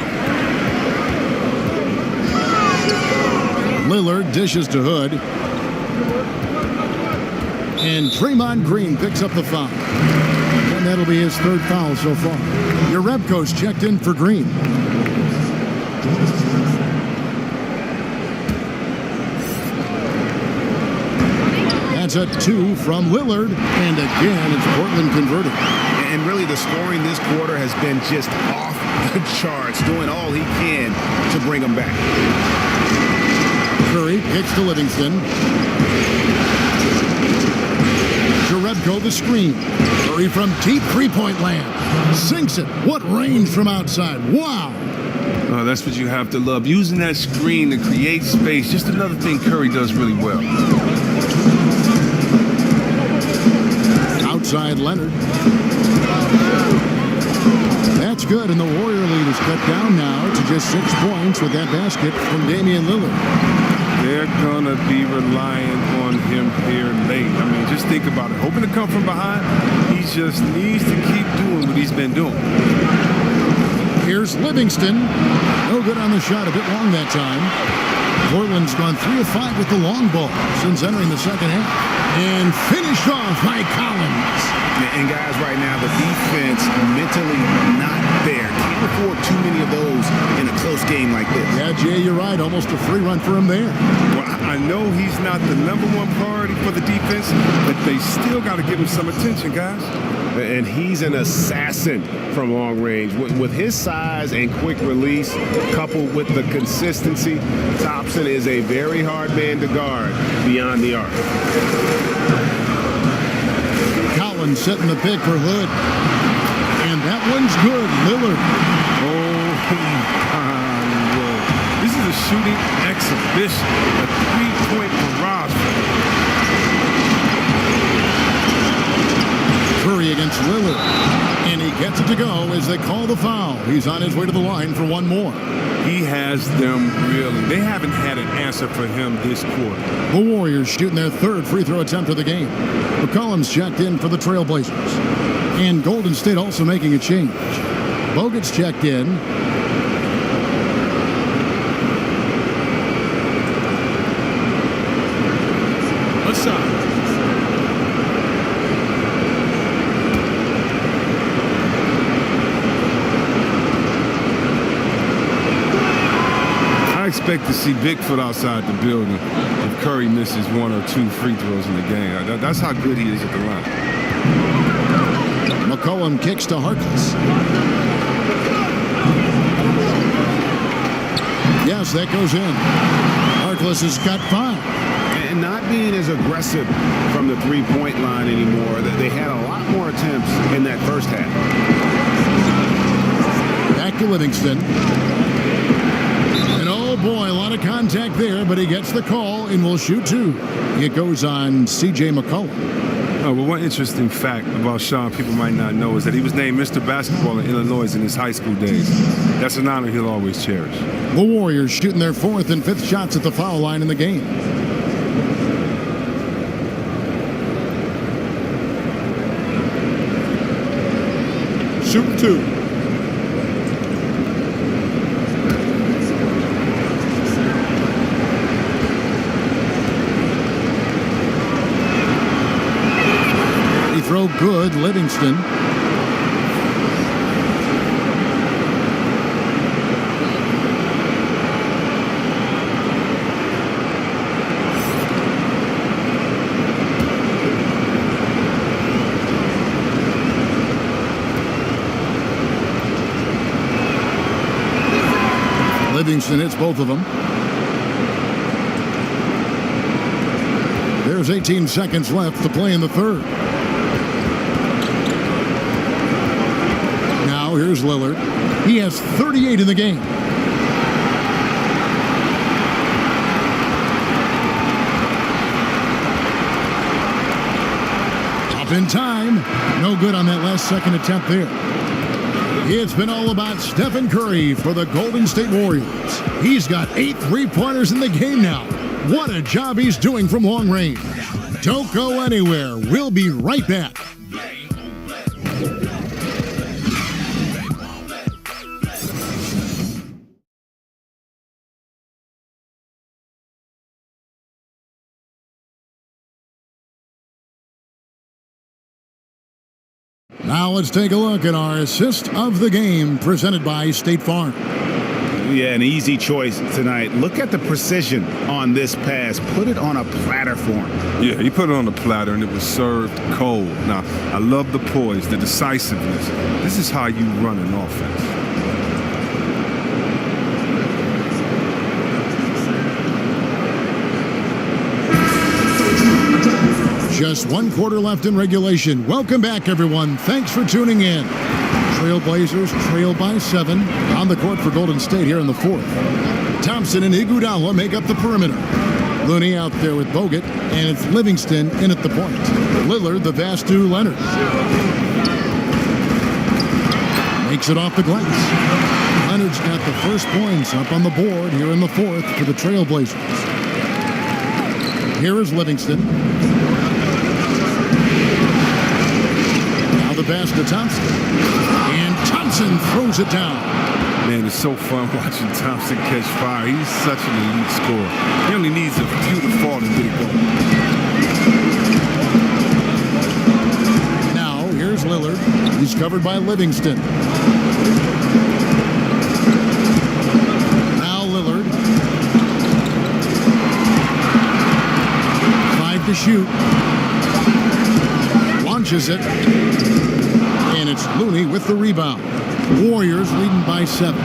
Lillard dishes to Hood. And Draymond Green picks up the foul. And that'll be his 3rd foul so far. Jerebko's checked in for Green. It's a 2 from Lillard, and again, it's Portland converting. And really, the scoring this quarter has been just off the charts, doing all he can to bring them back. Curry kicks to Livingston. Jerebko the screen. Curry from deep three-point land. Sinks it. What range from outside. Wow. Oh, that's what you have to love. Using that screen to create space. Just another thing Curry does really well. Outside Leonard. That's good, and the Warrior lead is cut down now to just 6 points with that basket from Damian Lillard. They're going to be relying on him here late. I mean, just think about it. Hoping to come from behind, he just needs to keep doing what he's been doing. Here's Livingston. No good on the shot, a bit long that time. Portland's gone 3 of 5 with the long ball since entering the second half. And finished off by Collins. And guys, right now, the defense mentally not there. Can't afford too many of those in a close game like this. Yeah, Jay, you're right. Almost a free run for him there. Well, I know he's not the #1 priority for the defense, but they still got to give him some attention, guys. And he's an assassin from long range. With his size and quick release, coupled with the consistency, Thompson is a very hard man to guard beyond the arc. Collins setting the pick for Hood. And that one's good. Lillard. Oh, my Lord. This is a shooting exhibition, a three-point barrage. Curry against Lillard. And he gets it to go as they call the foul. He's on his way to the line for one more. He has them really. They haven't had an answer for him this quarter. The Warriors shooting their 3rd free throw attempt of the game. McCollum's checked in for the Trailblazers. And Golden State also making a change. Bogut's checked in. What's up? I expect to see Bigfoot outside the building if Curry misses 1 or 2 free throws in the game. That's how good he is at the line. McCollum kicks to Harkless. Yes, that goes in. Harkless has got 5. And not being as aggressive from the three-point line anymore. They had a lot more attempts in that first half. Back to Livingston. And oh boy, a lot of contact there, but he gets the call and will shoot 2. It goes on C.J. McCollum. Oh, well, one interesting fact about Sean people might not know is that he was named Mr. Basketball in Illinois in his high school days. That's an honor he'll always cherish. The Warriors shooting their 4th and 5th shots at the foul line in the game. Shoot 2. Throw good, Livingston. Livingston hits both of them. There's 18 seconds left to play in the 3rd. Now here's Lillard. He has 38 in the game. Up in time. No good on that last second attempt there. It's been all about Stephen Curry for the Golden State Warriors. He's got 8 3-pointers in the game now. What a job he's doing from long range. Don't go anywhere. We'll be right back. Now let's take a look at our assist of the game presented by State Farm. Yeah, an easy choice tonight. Look at the precision on this pass. Put it on a platter for him. Yeah, he put it on the platter and it was served cold. Now, I love the poise, the decisiveness. This is how you run an offense. Just 1 quarter left in regulation. Welcome back, everyone. Thanks for tuning in. Trailblazers trail by 7 on the court for Golden State here in the 4th. Thompson and Iguodala make up the perimeter. Looney out there with Bogut, and it's Livingston in at the point. Lillard, the pass to Leonard. Makes it off the glass. Leonard's got the first points up on the board here in the 4th for the Trailblazers. Here is Livingston. The pass to Thompson. And Thompson throws it down. Man, it's so fun watching Thompson catch fire. He's such an elite scorer. He only needs a few to fall to get it going. Now, here's Lillard. He's covered by Livingston. Now Lillard. 5 to shoot. Launches it. And it's Looney with the rebound. Warriors leading by 7.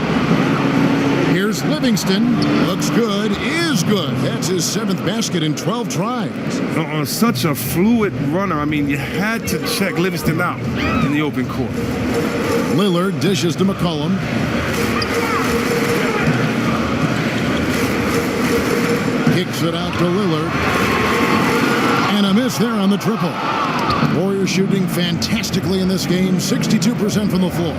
Here's Livingston. Looks good. Is good. That's his 7th basket in 12 tries. On such a fluid runner, I mean, you had to check Livingston out in the open court. Lillard dishes to McCollum. Kicks it out to Lillard. And a miss there on the triple. Warriors shooting fantastically in this game, 62% from the floor.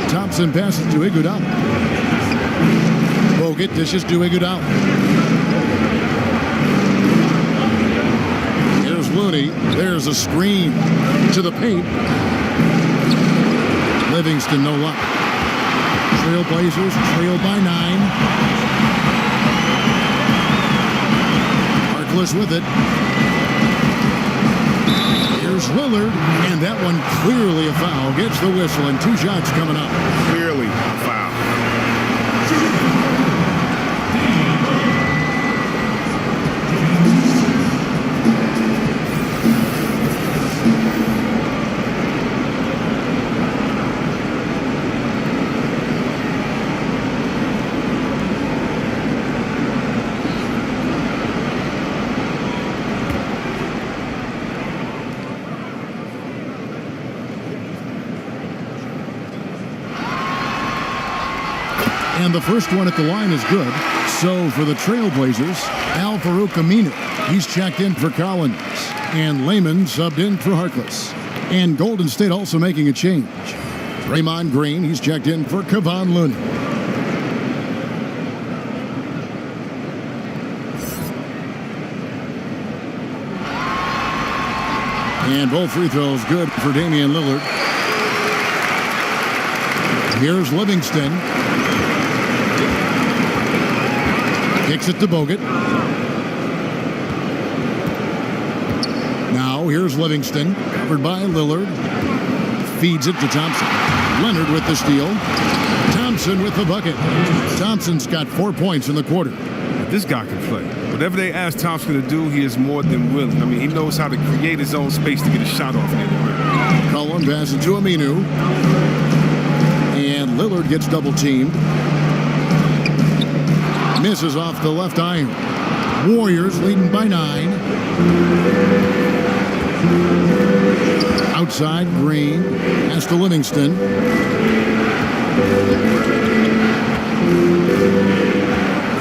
Thompson passes to Iguodala. Bogut dishes to Iguodala. Here's Looney. There's a screen to the paint. Livingston, no luck. Trailblazers trail by 9. With it. Here's Lillard, and that one clearly a foul. Gets the whistle, and 2 shots coming up. Clearly a foul. And the first one at the line is good. So for the Trailblazers, Al-Farouq Aminu. He's checked in for Collins. And Layman subbed in for Harkless. And Golden State also making a change. Draymond Green, he's checked in for Kevon Looney. And both free throws good for Damian Lillard. Here's Livingston. Kicks it to Bogut. Now here's Livingston, covered by Lillard. Feeds it to Thompson. Leonard with the steal. Thompson with the bucket. Thompson's got 4 points in the quarter. This guy can play. Whatever they ask Thompson to do, he is more than willing. I mean, he knows how to create his own space to get a shot off near the rim. Cullen passes to Aminu. And Lillard gets double teamed. Misses off the left iron. Warriors leading by 9. Outside, Green. Pass to Livingston.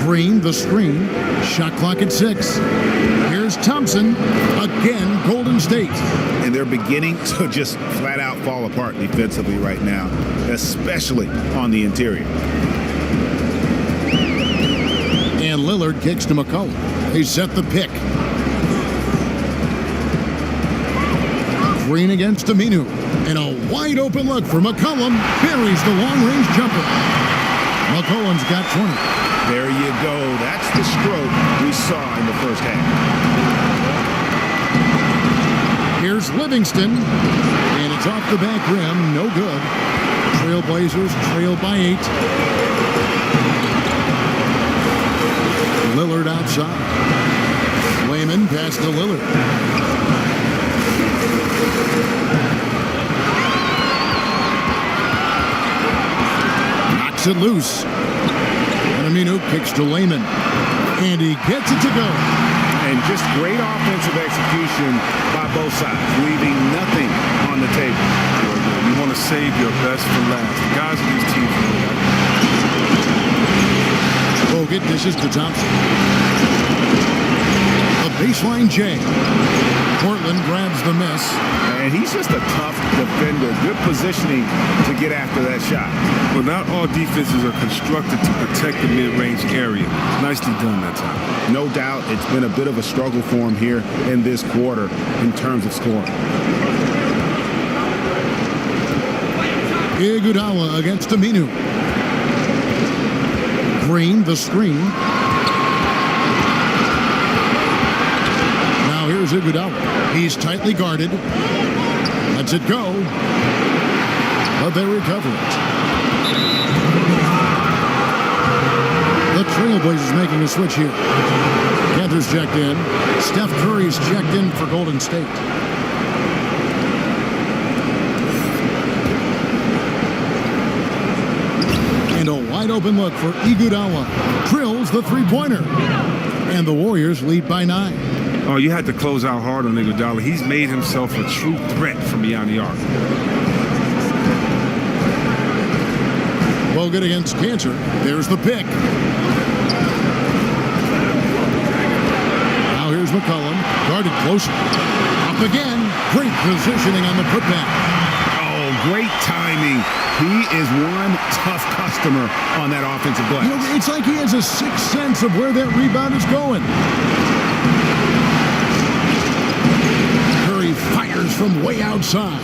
Green, the screen. Shot clock at 6. Here's Thompson. Again, Golden State. And they're beginning to just flat out fall apart defensively right now, especially on the interior. And Lillard kicks to McCollum. They set the pick. Green against Aminu. And a wide open look for McCollum. Buries the long-range jumper. McCollum's got 20. There you go. That's the stroke we saw in the first half. Here's Livingston. And it's off the back rim. No good. Trailblazers trailed by 8. Lillard outside. Layman pass to Lillard. Knocks it loose. And Aminu kicks to Layman. And he gets it to go. And just great offensive execution by both sides, leaving nothing on the table. You want to save your best for last. The guys on these teams know that. Bogut dishes to Thompson. A baseline J. Portland grabs the miss. And he's just a tough defender. Good positioning to get after that shot. Well, not all defenses are constructed to protect the mid-range area. Nicely done that time. No doubt it's been a bit of a struggle for him here in this quarter in terms of scoring. Iguodala against Aminu. Green, the screen. Now here's Iguodala. He's tightly guarded. Lets it go. But they recover it. The Trailblazers making a switch here. Panthers checked in. Steph Curry's checked in for Golden State. And a wide open look for Iguodala. Drills the three-pointer. And the Warriors lead by 9. Oh, you had to close out hard on Iguodala. He's made himself a true threat from beyond the arc. Bogut against Cantor. There's the pick. Now here's McCollum. Guarded closer. Up again. Great positioning on the putback. Oh, great timing. He is one tough customer on that offensive glass. You know, it's like he has a sixth sense of where that rebound is going. Curry fires from way outside.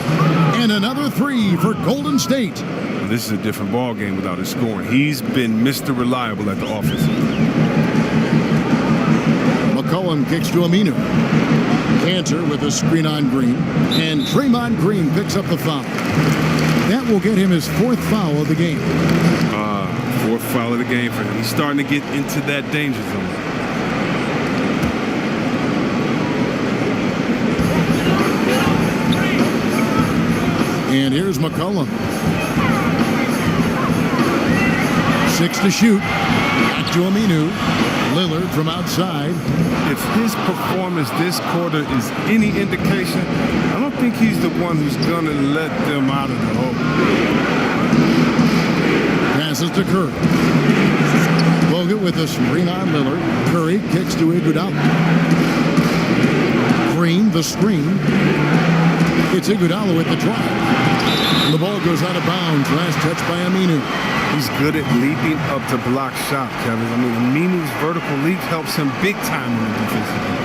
And another 3 for Golden State. This is a different ball game without his scoring. He's been Mr. Reliable at the offense. McCollum kicks to Aminu. Cantor with a screen on Green. And Draymond Green picks up the foul. That will get him his 4th foul of the game. 4th foul of the game for him. He's starting to get into that danger zone. And here's McCollum. 6 to shoot. Back to Aminu. Lillard from outside. If his performance this quarter is any indication, I don't think he's the one who's going to let them out of the hole. Passes to Curry. Bogut with a screen on Lillard. Curry kicks to Iguodala. Green, the screen. It's Iguodala with the drive. The ball goes out of bounds. Last touch by Aminu. He's good at leaping up to block shot, Kevin. I mean, Aminu's vertical leap helps him big time in the defensive game.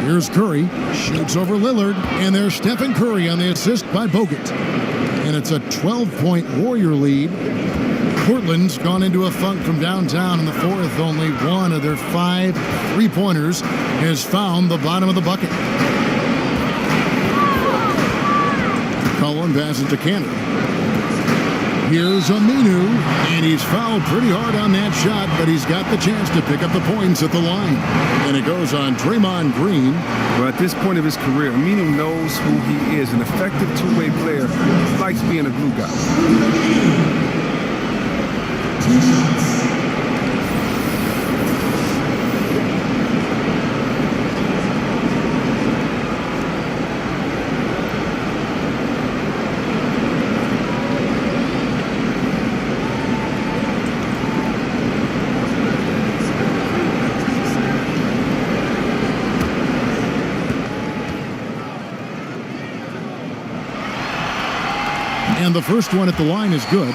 Here's Curry, shoots over Lillard, and there's Stephen Curry on the assist by Bogut. And it's a 12-point Warrior lead. Portland's gone into a funk from downtown in the 4th. Only one of their 5 three-pointers has found the bottom of the bucket. Cullen passes to Cantor. Here's Aminu, and he's fouled pretty hard on that shot, but he's got the chance to pick up the points at the line. And it goes on Draymond Green. Well, at this point of his career, Aminu knows who he is, an effective two-way player. He likes being a glue guy. And the first one at the line is good.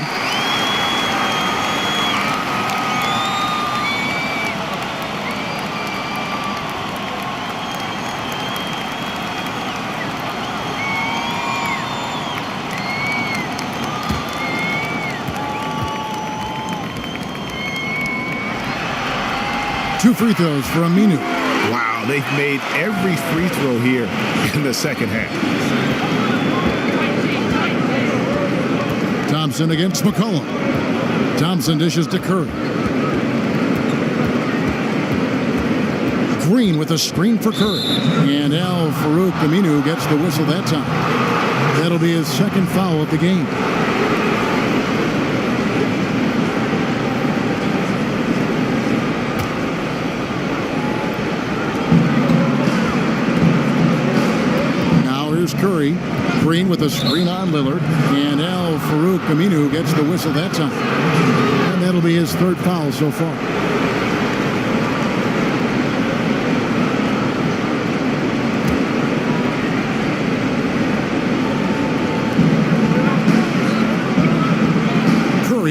2 free throws for Aminu. Wow, they've made every free throw here in the second half. Thompson against McCollum. Thompson dishes to Curry. Green with a screen for Curry. And Al-Farouq Aminu gets the whistle that time. That'll be his second foul of the game. Now here's Curry. Green with a screen on Lillard. And Al-Farouq Aminu gets the whistle that time. And that'll be his third foul so far.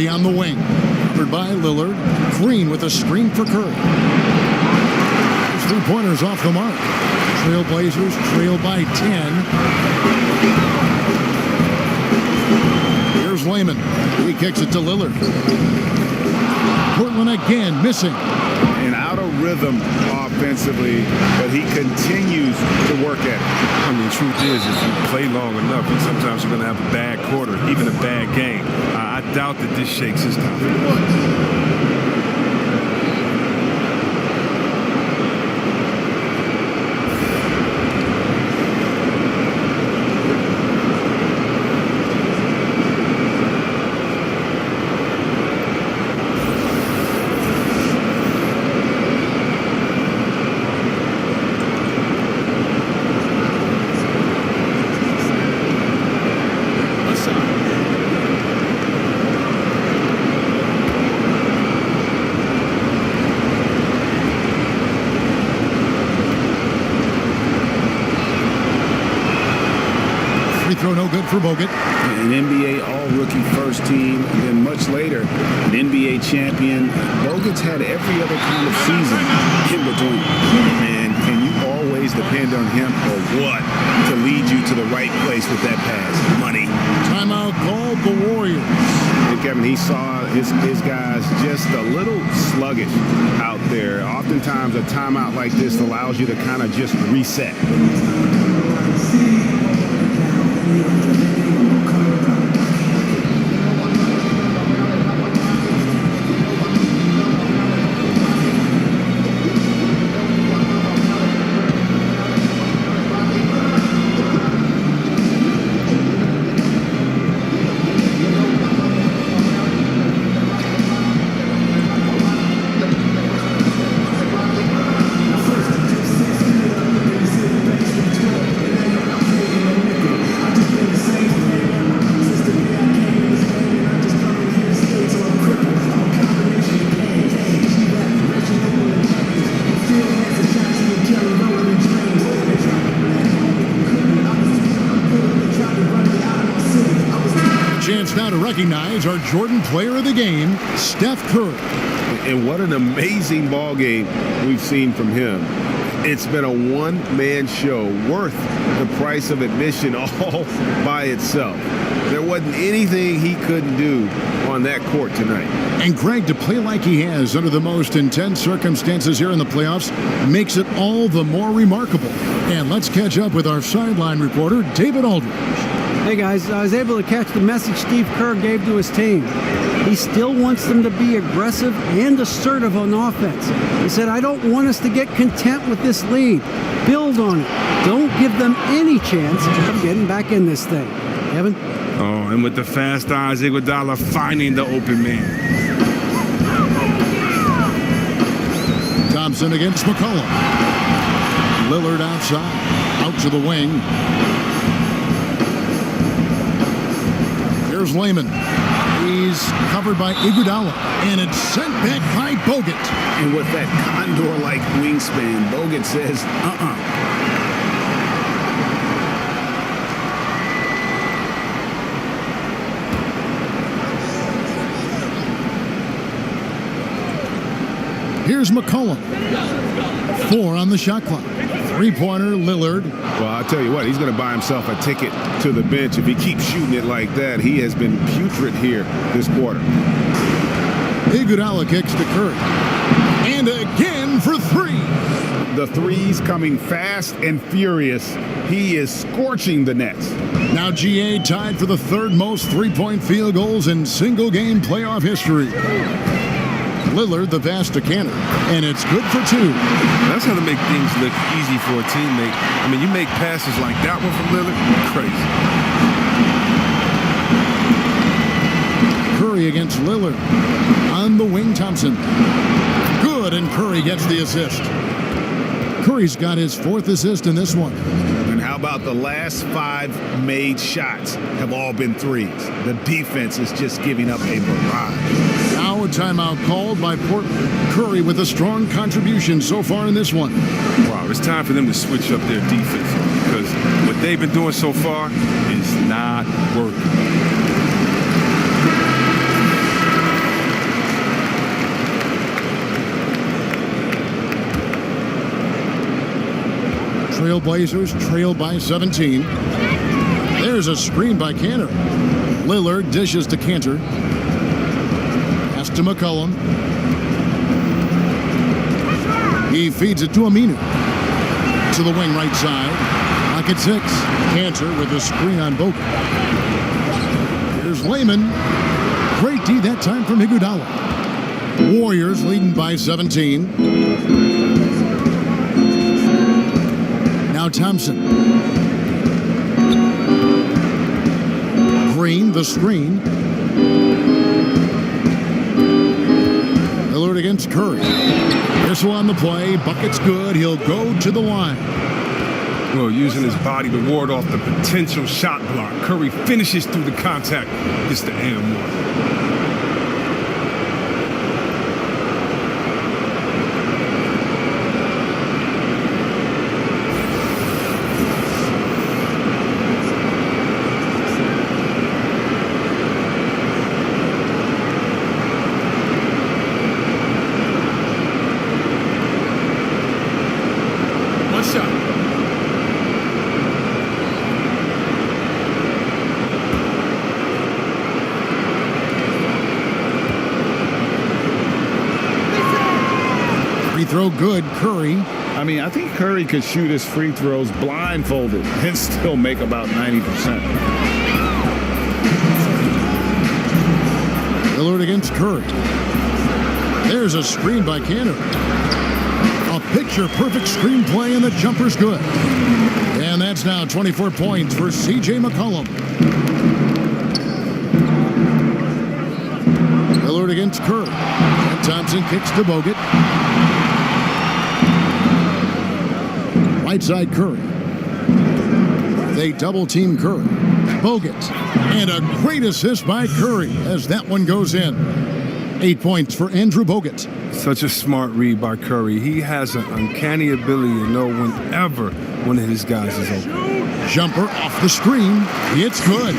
On the wing, covered by Lillard. Green with a screen for Curry. His 3-pointers off the mark. Trailblazers trail by 10. Here's Layman. He kicks it to Lillard. Portland again missing. And out of rhythm offensively, but he continues to work at it. I mean, the truth is, if you play long enough, sometimes you're going to have a bad quarter, even a bad game. I doubt that this shakes his confidence. No good for Bogut. An NBA all-rookie first team, and then much later, an NBA champion. Bogut's had every other kind of season in between. And can you always depend on him or what to lead you to the right place with that pass? Money. Timeout called the Warriors. And Kevin, he saw his guys just a little sluggish out there. Oftentimes, a timeout like this allows you to kind of just reset. Recognize our Jordan Player of the Game, Steph Curry. And what an amazing ball game we've seen from him. It's been a one-man show worth the price of admission all by itself. There wasn't anything he couldn't do on that court tonight. And Greg, to play like he has under the most intense circumstances here in the playoffs makes it all the more remarkable. And let's catch up with our sideline reporter, David Aldridge. Hey guys, I was able to catch the message Steve Kerr gave to his team. He still wants them to be aggressive and assertive on offense. He said, I don't want us to get content with this lead. Build on it. Don't give them any chance of getting back in this thing. Evan? Oh, and with the fast eyes, Iguodala finding the open man. Thompson against McCollum. Lillard outside, out to the wing. Here's Layman. He's covered by Iguodala, and it's sent back by Bogut. And with that condor-like wingspan, Bogut says, Here's McCollum. 4 on the shot clock. 3-pointer, Lillard. Well, I'll tell you what, he's going to buy himself a ticket to the bench. If he keeps shooting it like that, he has been putrid here this quarter. Iguodala kicks to Curry. And again, in for three. The threes coming fast and furious. He is scorching the nets. Now GA tied for the third most three-point field goals in single-game playoff history. Lillard the pass to Kanter, and it's good for two. That's how to make things look easy for a teammate. I mean, you make passes like that one from Lillard, crazy. Curry against Lillard. On the wing, Thompson. Good, and Curry gets the assist. Curry's got his fourth assist in this one. And how about the last 5 made shots have all been threes? The defense is just giving up a barrage. Now a timeout called by Portland. Curry with a strong contribution so far in this one. Wow, it's time for them to switch up their defense because what they've been doing so far is not working. Trailblazers trail by 17. There's a screen by Kanter. Lillard dishes to Kanter. Pass to McCollum. He feeds it to Aminu. To the wing right side. Clock at 6. Kanter with a screen on Bogut. Here's Layman. Great D that time from Iguodala. Warriors leading by 17. Now Thompson. Green, the screen. Lillard against Curry. This one on the play. Bucket's good. He'll go to the line. Well, using his body to ward off the potential shot block. Curry finishes through the contact. Gets the and one. Free throw good, Curry. I mean, I think Curry could shoot his free throws blindfolded and still make about 90%. Lillard against Curry. There's a screen by Kanter. A picture-perfect screenplay, and the jumper's good. And that's now 24 points for C.J. McCollum. Lillard against Curry. And Thompson kicks to Bogut. Right side Curry. They double-team Curry. Bogut. And a great assist by Curry as that one goes in. 8 points for Andrew Bogut. Such a smart read by Curry. He has an uncanny ability to know whenever one of his guys is open. Jumper off the screen. It's good.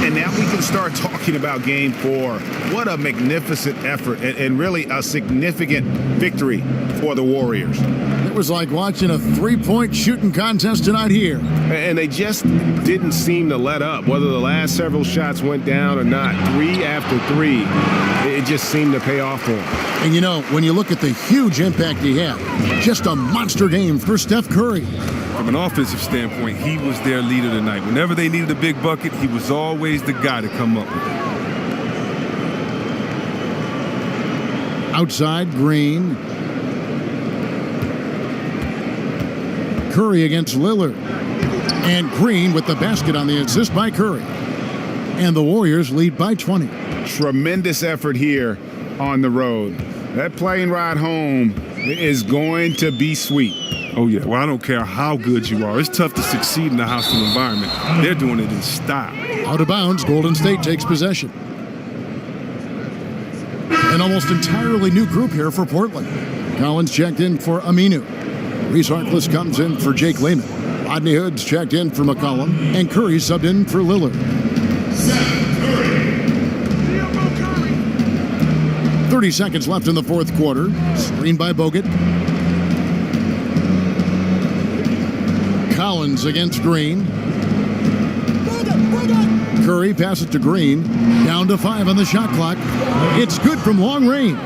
And now we can start talking about game 4. What a magnificent effort and really a significant victory for the Warriors. It was like watching a three-point shooting contest tonight here. And they just didn't seem to let up, whether the last several shots went down or not. 3 after 3, it just seemed to pay off for them. And you know, when you look at the huge impact he had, just a monster game for Steph Curry. From an offensive standpoint, he was their leader tonight. Whenever they needed a big bucket, he was always the guy to come up with it. Outside, Green. Curry against Lillard. And Green with the basket on the assist by Curry. And the Warriors lead by 20. Tremendous effort here on the road. That plane ride home is going to be sweet. Oh, yeah. Well, I don't care how good you are. It's tough to succeed in a hostile environment. They're doing it in style. Out of bounds, Golden State takes possession. An almost entirely new group here for Portland. Collins checked in for Aminu. Reese Harkless comes in for Jake Layman. Rodney Hood's checked in for McCollum. And Curry subbed in for Lillard. 30 seconds left in the fourth quarter. Screen by Bogut. Collins against Green. Curry passes to Green. Down to 5 on the shot clock. It's good from long range.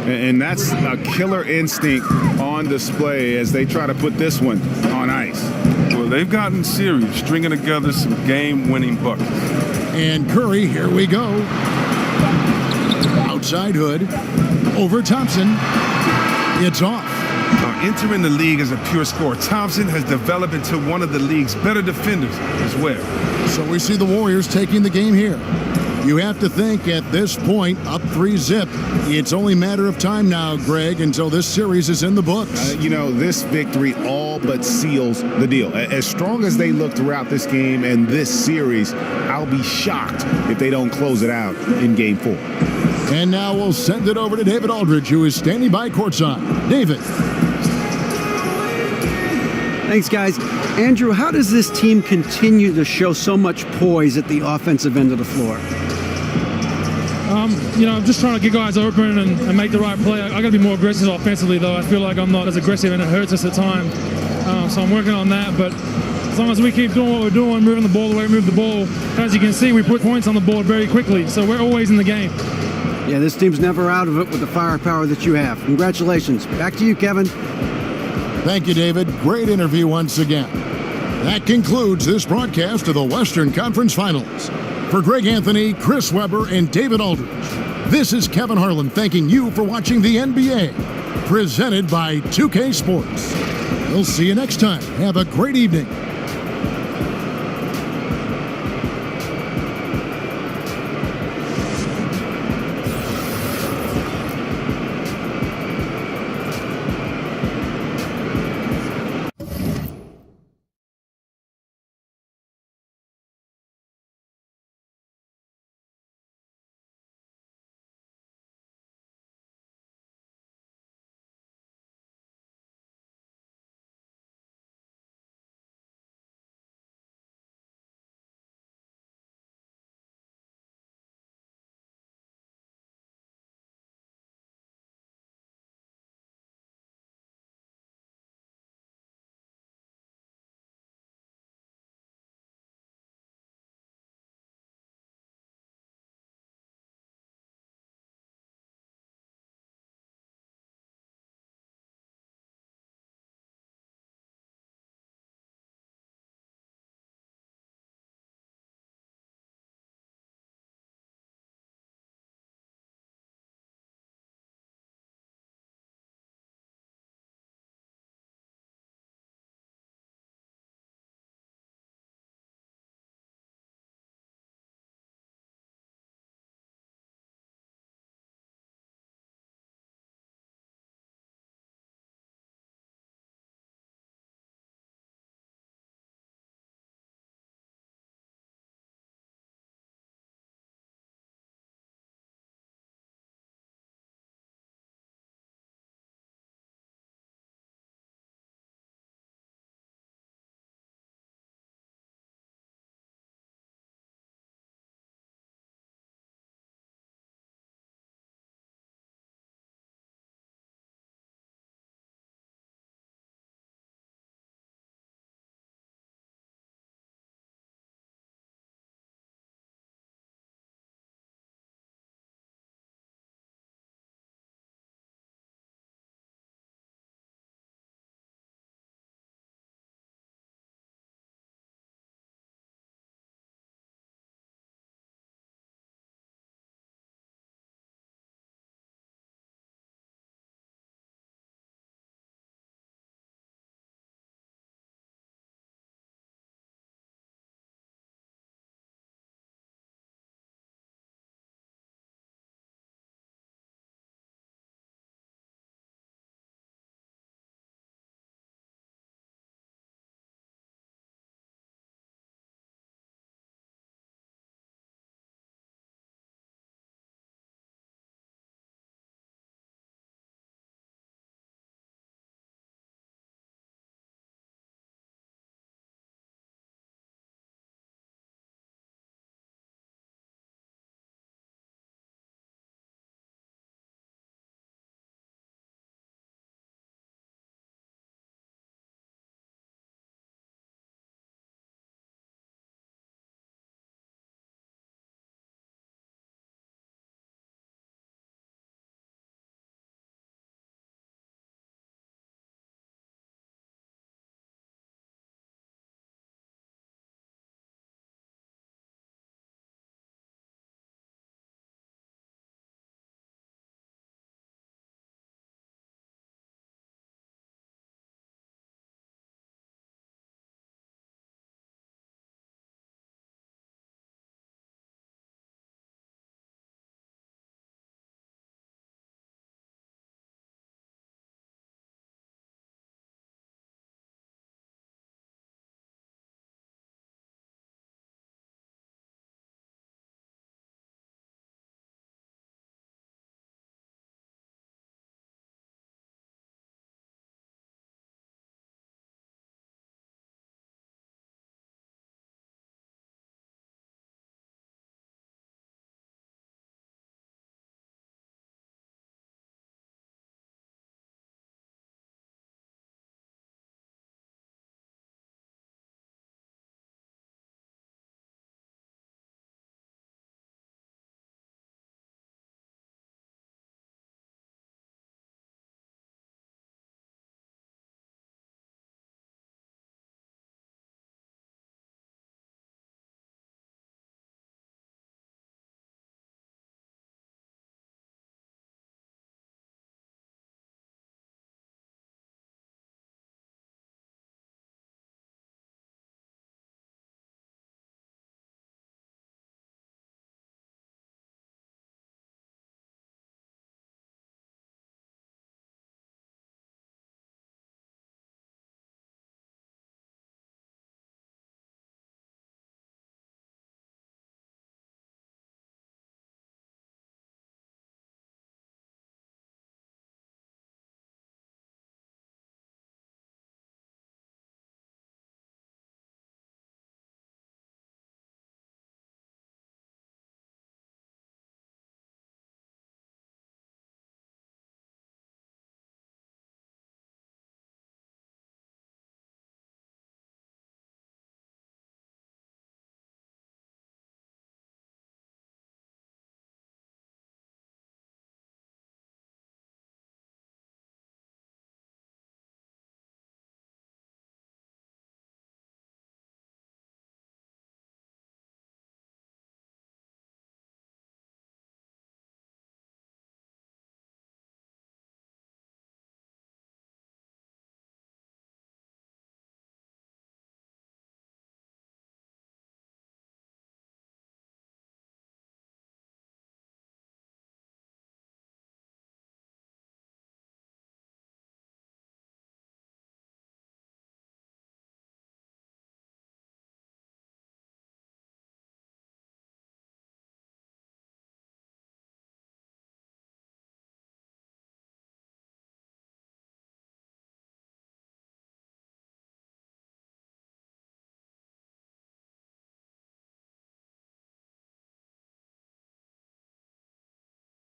And that's a killer instinct on display as they try to put this one on ice. Well, they've gotten serious, stringing together some game-winning buckets. And Curry, here we go. Outside Hood, over Thompson. It's off. Entering the league as a pure scorer, Thompson has developed into one of the league's better defenders as well. So we see the Warriors taking the game here. You have to think at this point, up 3-zip, it's only a matter of time now, Greg, until this series is in the books. This victory all but seals the deal. As strong as they look throughout this game and this series, I'll be shocked if they don't close it out in Game 4. And now we'll send it over to David Aldridge, who is standing by courtside. David. Thanks, guys. Andrew, how does this team continue to show so much poise at the offensive end of the floor? I'm just trying to get guys open and make the right play. I got to be more aggressive offensively, though. I feel like I'm not as aggressive, and it hurts us at times. So I'm working on that. But as long as we keep doing what we're doing, moving the ball the way we move the ball, as you can see, we put points on the board very quickly. So we're always in the game. Yeah, this team's never out of it with the firepower that you have. Congratulations. Back to you, Kevin. Thank you, David. Great interview once again. That concludes this broadcast of the Western Conference Finals. For Greg Anthony, Chris Webber, and David Aldridge, this is Kevin Harlan thanking you for watching the NBA, presented by 2K Sports. We'll see you next time. Have a great evening.